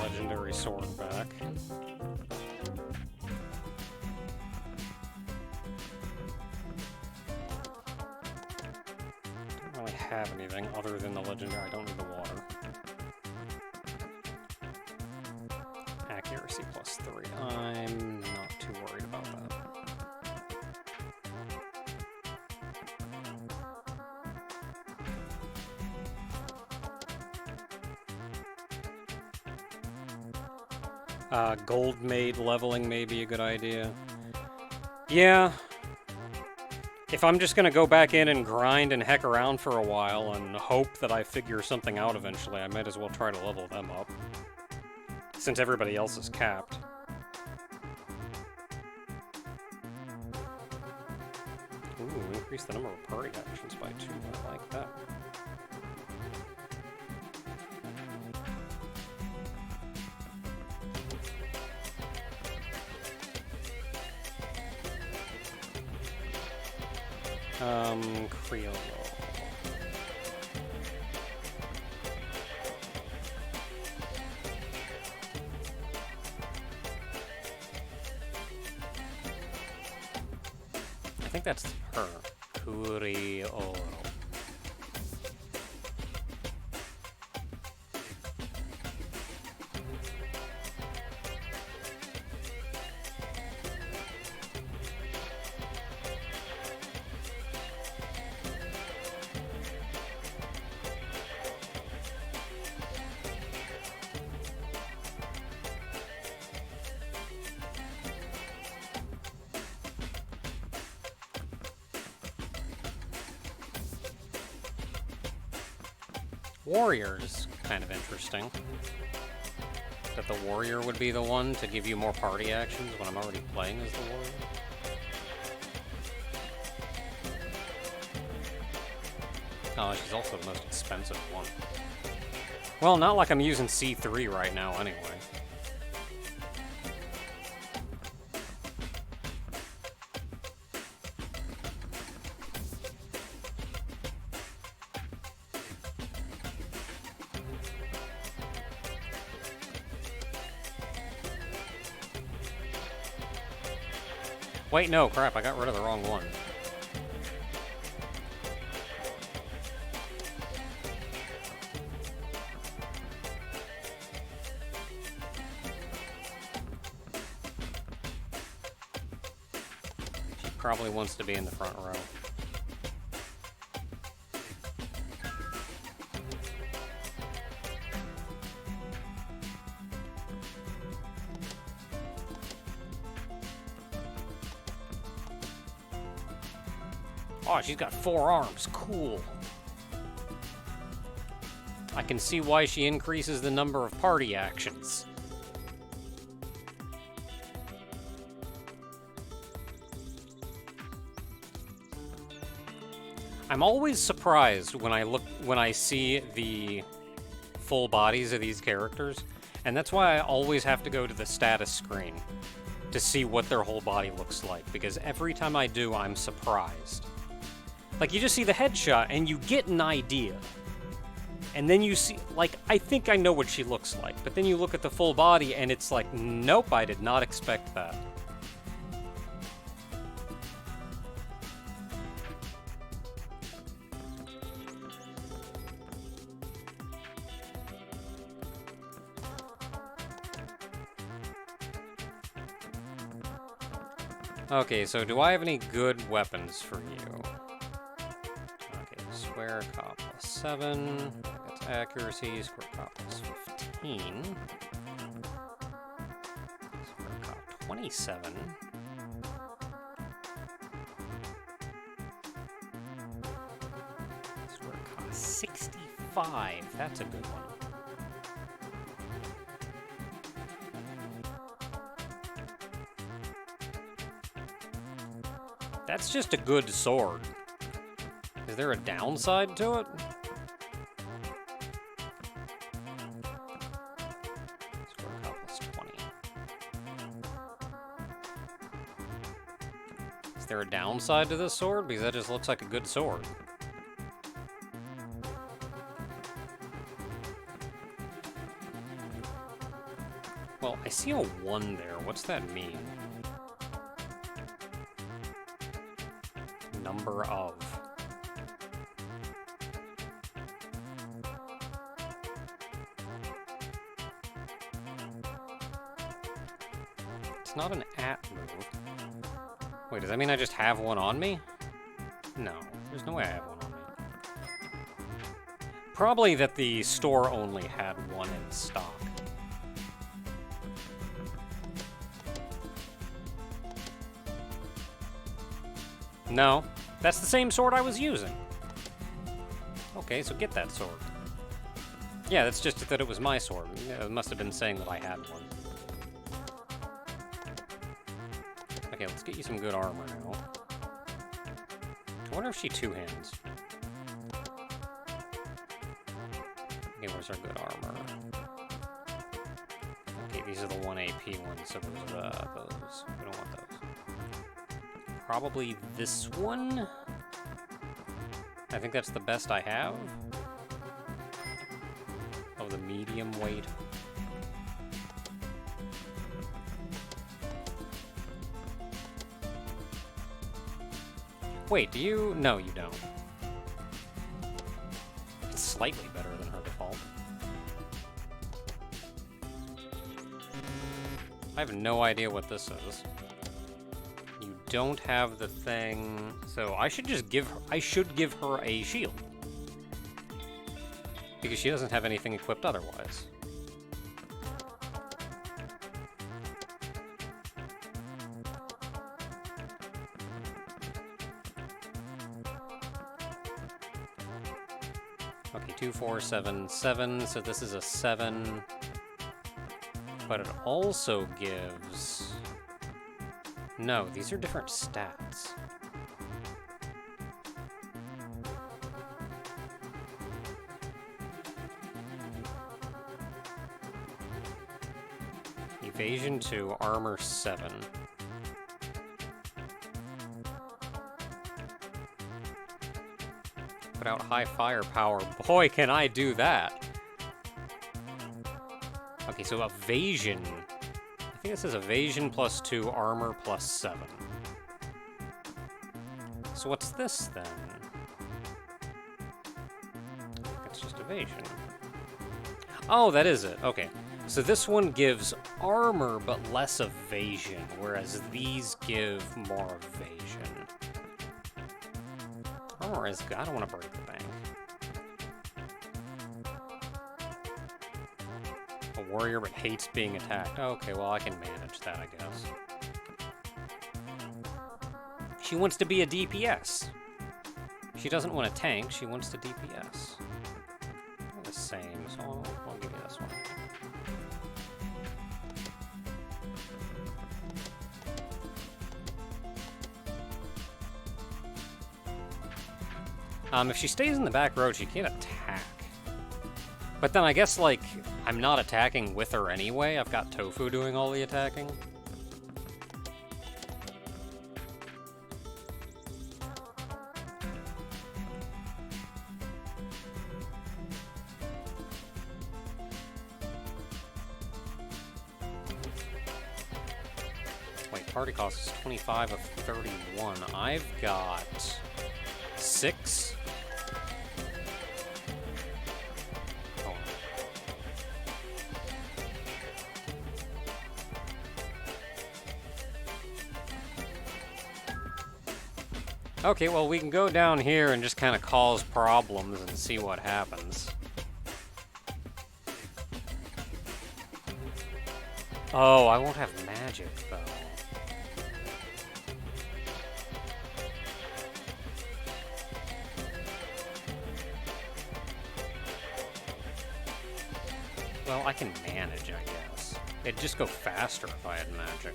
Legendary sword back. Don't really have anything other than the legendary. I don't need the water. Accuracy +3. I'm not too worried about that. Gold Maid leveling may be a good idea. Yeah. If I'm just gonna go back in and grind and heck around for a while and hope that I figure something out eventually, I might as well try to level them up. Since everybody else is capped. Increase the number of party actions by 2. I like that. Creole. I think that's her. Creole. Warrior is kind of interesting. That the warrior would be the one to give you more party actions when I'm already playing as the warrior. Oh, she's also the most expensive one. Well, not like I'm using C3 right now anyway. Wait, no, crap, I got rid of the wrong one. She probably wants to be in the front row. Oh, she's got 4 arms. Cool. I can see why she increases the number of party actions. I'm always surprised when I see the full bodies of these characters, and that's why I always have to go to the status screen to see what their whole body looks like, because every time I do, I'm surprised. Like, you just see the headshot, and you get an idea. And then you see, like, I think I know what she looks like. But then you look at the full body, and it's like, nope, I did not expect that. Okay, so do I have any good weapons for you? Square cop plus 7. That's accuracy. Square cop plus 15. Square cop 27. Square cop 65. That's a good one. That's just a good sword. Is there a downside to it? Square cop plus 20. Is there a downside to this sword? Because that just looks like a good sword. Well, I see a 1 there. What's that mean? Number of. It's not an at move. Wait, does that mean I just have one on me? No, there's no way I have one on me. Probably that the store only had one in stock. No, that's the same sword I was using. Okay, so get that sword. Yeah, that's just that it was my sword. It must have been saying that I had one. Okay, let's get you some good armor now. wonder if she two hands. Okay, where's our good armor? Okay, these are the 1 AP ones, so those are those. We don't want those. Probably this one? I think that's the best I have. Of the medium weight. Wait, do you? No, you don't. It's slightly better than her default. I have no idea what this is. You don't have the thing, so I should just give her, I should give her a shield. Because she doesn't have anything equipped otherwise. Okay, 2, 4, 7, 7, so this is a 7. But it also gives... No, these are different stats. Evasion 2, armor 7. Put out high firepower. Boy, can I do that! Okay, so evasion. I think this is evasion plus 2, armor plus 7. So what's this then? It's just evasion. Oh, that is it. Okay. So this one gives armor but less evasion, whereas these give more evasion. Armor is good. I don't want to break the bank. A warrior but hates being attacked. Okay, well, I can manage that, I guess. She wants to be a DPS. She doesn't want a tank, she wants to DPS. They're the same, so I'll give you this one. If she stays in the back row, she can't attack. But then I guess, like, I'm not attacking with her anyway. I've got Tofu doing all the attacking. Wait, party cost is 25 of 31. I've got 6. Okay, well, we can go down here and just kind of cause problems and see what happens. Oh, I won't have magic, though. Well, I can manage, I guess. It'd just go faster if I had magic.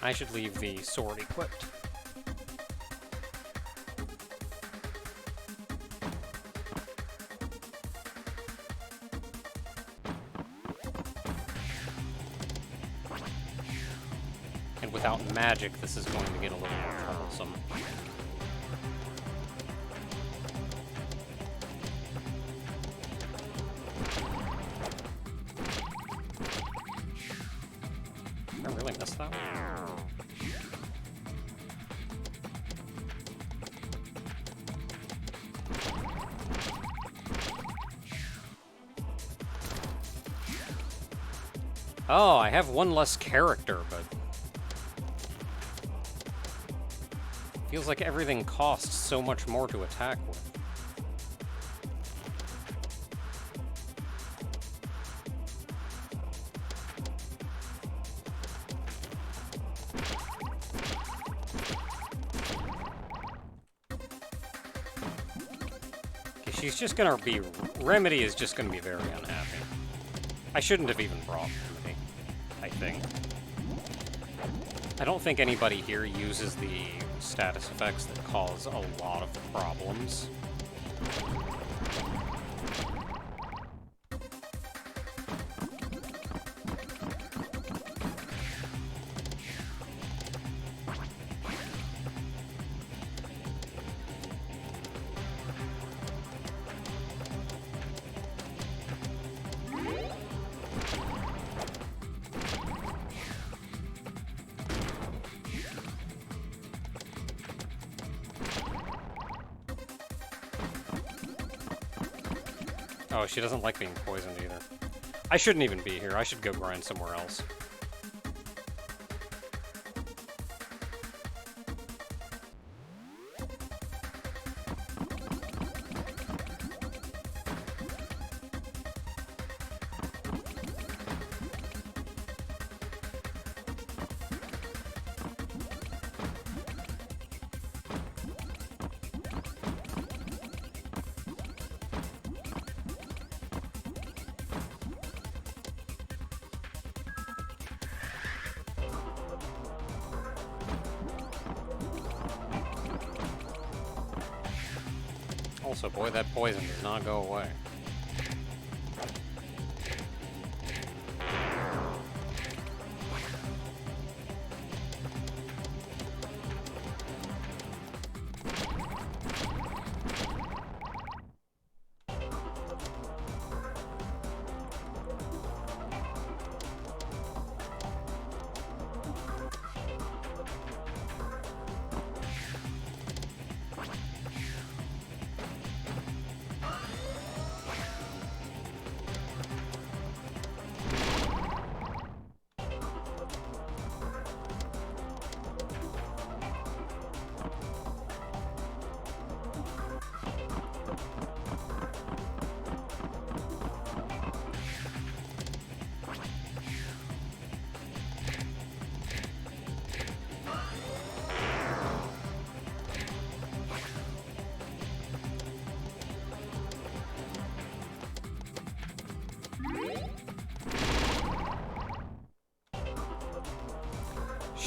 I should leave the sword equipped. And without magic, this is going to get a little more troublesome. I really missed that one. Oh, I have one less character, but feels like everything costs so much more to attack with. Okay, she's just gonna be... Remedy is just gonna be very unhappy. I shouldn't have even brought Remedy, I think. I don't think anybody here uses the status effects that cause a lot of problems. Oh, she doesn't like being poisoned either. I shouldn't even be here. I should go grind somewhere else. Also, boy, that poison does not go away.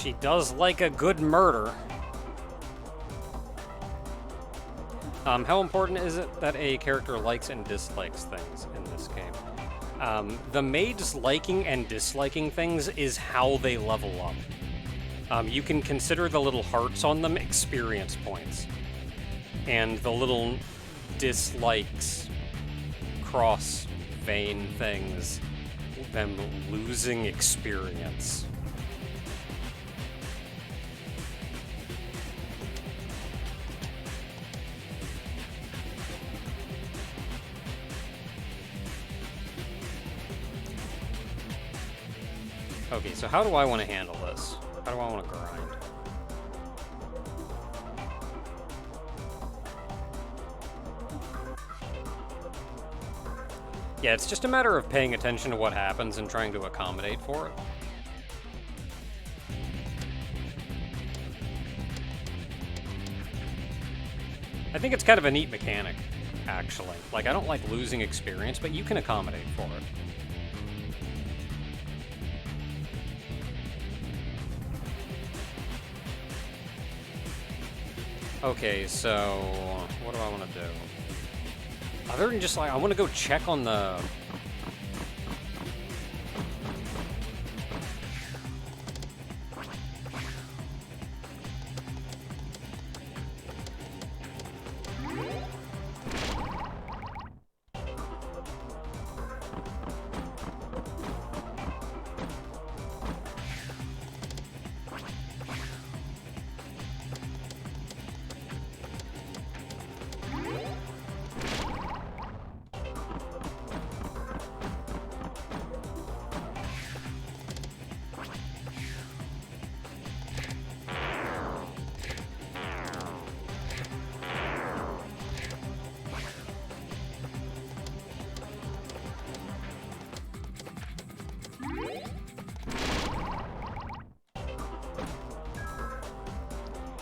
She does like a good murder. How important is it that a character likes and dislikes things in this game? The maid's liking and disliking things is how they level up. You can consider the little hearts on them experience points. And the little dislikes, cross vein things, them losing experience. Okay, so how do I want to handle this? How do I want to grind? Yeah, it's just a matter of paying attention to what happens and trying to accommodate for it. I think it's kind of a neat mechanic, actually. Like, I don't like losing experience, but you can accommodate for it. Okay, so what do I want to do? Other than just like, I want to go check on the...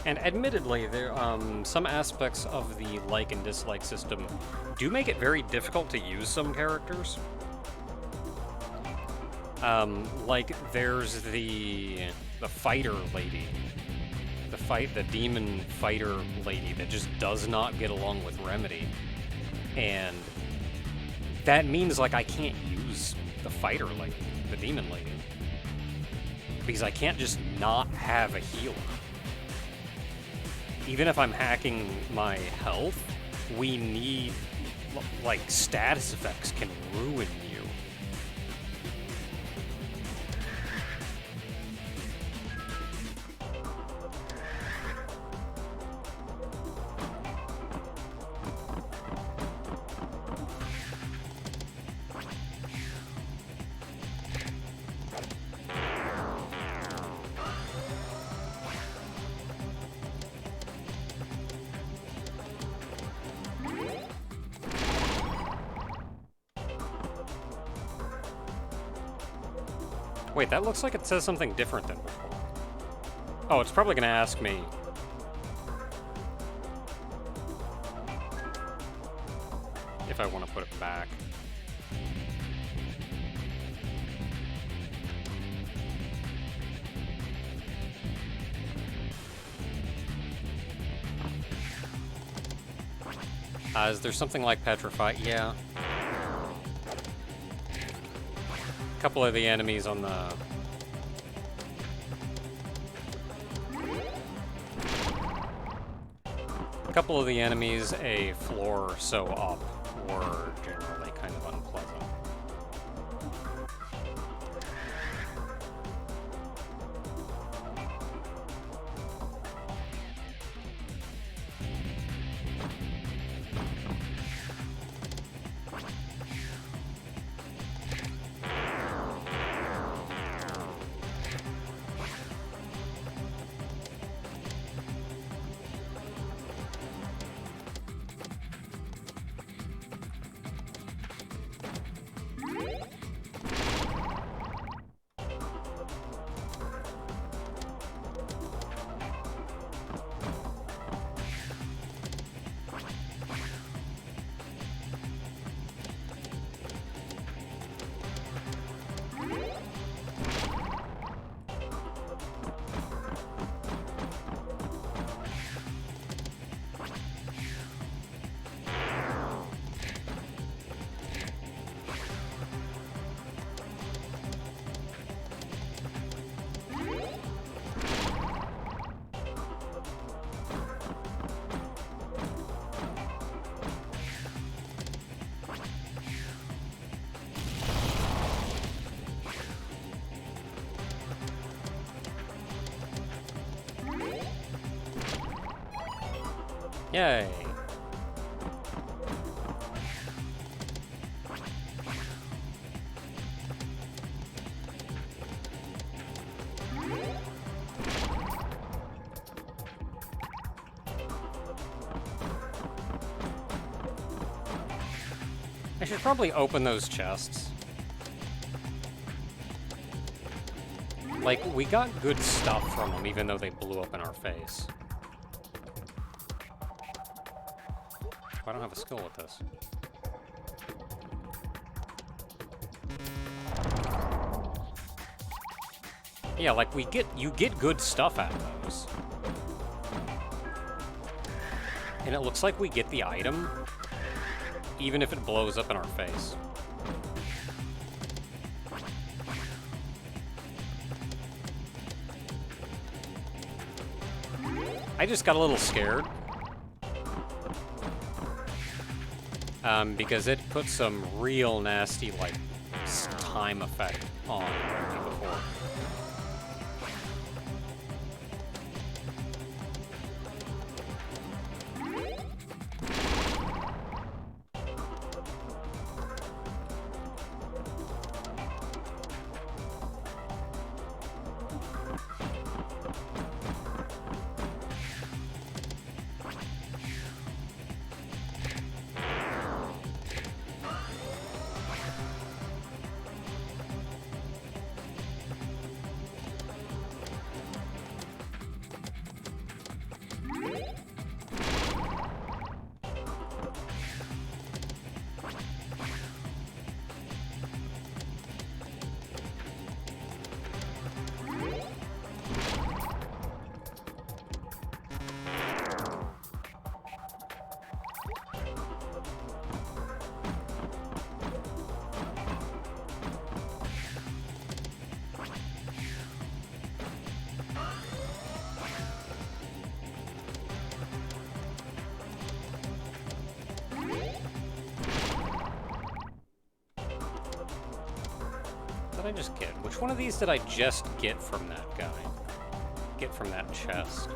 And admittedly, there some aspects of the like and dislike system do make it very difficult to use some characters. Like there's the fighter lady, the demon fighter lady that just does not get along with Remedy, and that means like I can't use the fighter lady, the demon lady, because I can't just not have a healer. Even if I'm hacking my health, we need, like, status effects can ruin you. Wait, that looks like it says something different than before. Oh, it's probably gonna ask me. If I want to put it back. Is there something like Petrify? Yeah. A couple of the enemies on the... A couple of the enemies a floor so up were generally kind of unpleasant. Yay! I should probably open those chests. Like, we got good stuff from them, even though they blew up in our face. I don't have a skill with this. Yeah, like you get good stuff out of those. And it looks like we get the item, even if it blows up in our face. I just got a little scared. Because it put some real nasty, like, time effect on me before. What did I just get? Which one of these did I just get from that guy? Get from that chest.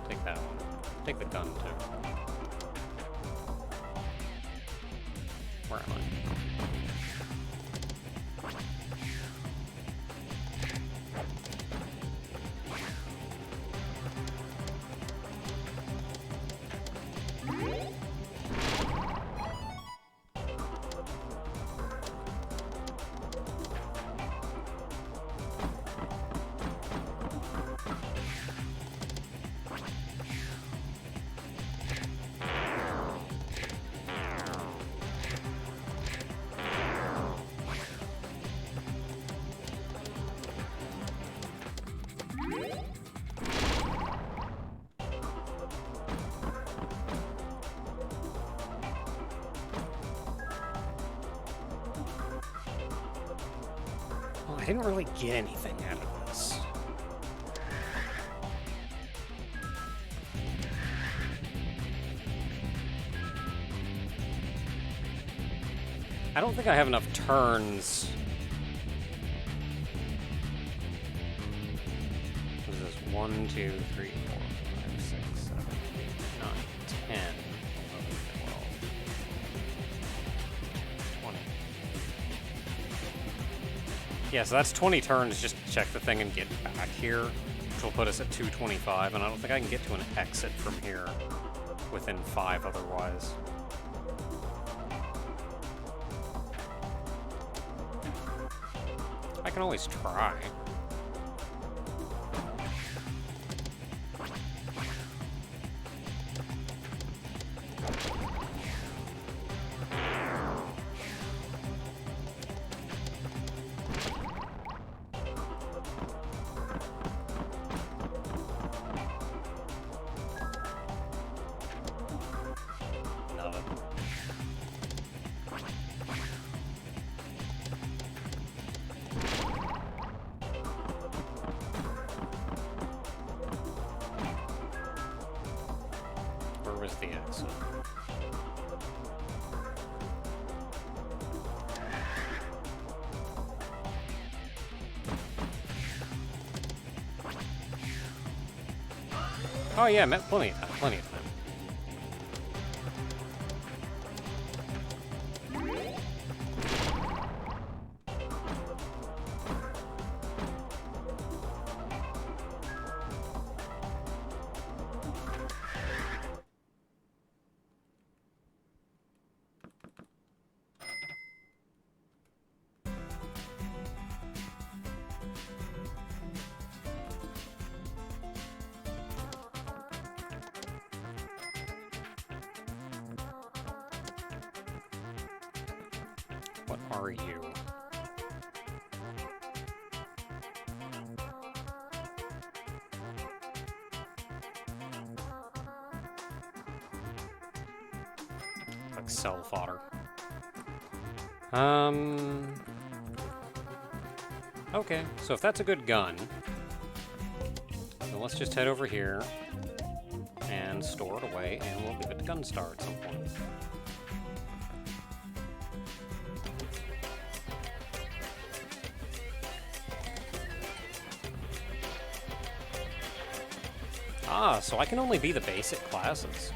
Take that one. Take the gun, too. Where am I? I didn't really get anything out of this. I don't think I have enough turns. What is this? 1, 2, 3, 4, 5, 6, 7, 8, 9, 10, 11, 12, 20. Yeah, so that's 20 turns just to check the thing and get back here, which will put us at 225, and I don't think I can get to an exit from here within 5 otherwise. I can always try. Where was the exit? Oh yeah, plenty of time, plenty of time. What are you? sell fodder. Okay, so if that's a good gun, then let's just head over here and store it away, and we'll give it to Gunstar at some point. Ah, so I can only be the basic classes.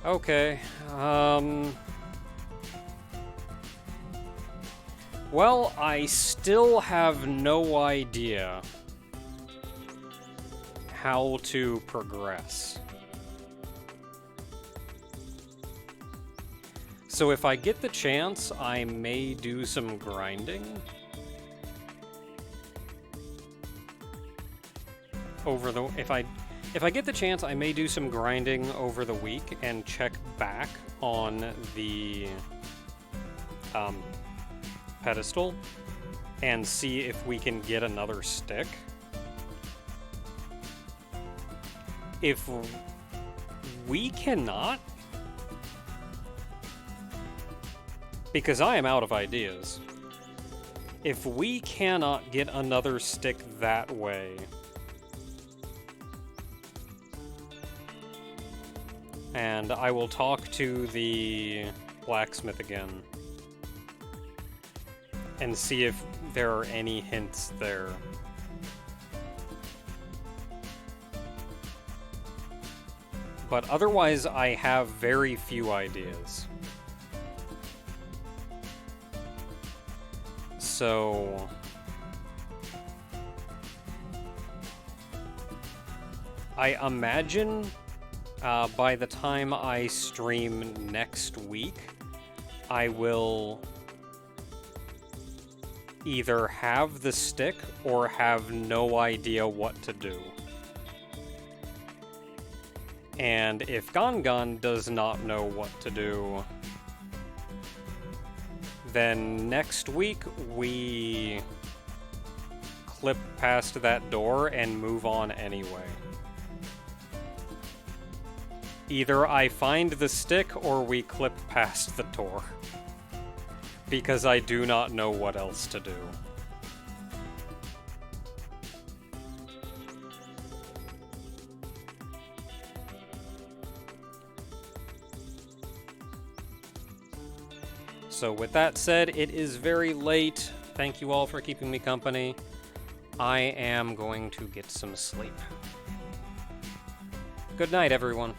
Okay, well, I still have no idea how to progress. So if I get the chance, I may do some grinding over the... If I get the chance, I may do some grinding over the week and check back on the pedestal and see if we can get another stick. If we cannot, because I am out of ideas, if we cannot get another stick that way, and I will talk to the blacksmith again and see if there are any hints there. But otherwise, I have very few ideas. So... I imagine by the time I stream next week, I will either have the stick or have no idea what to do. And if Gongon does not know what to do, then next week we clip past that door and move on anyway. Either I find the stick or we clip past the door. Because I do not know what else to do. So with that said, it is very late. Thank you all for keeping me company. I am going to get some sleep. Good night, everyone.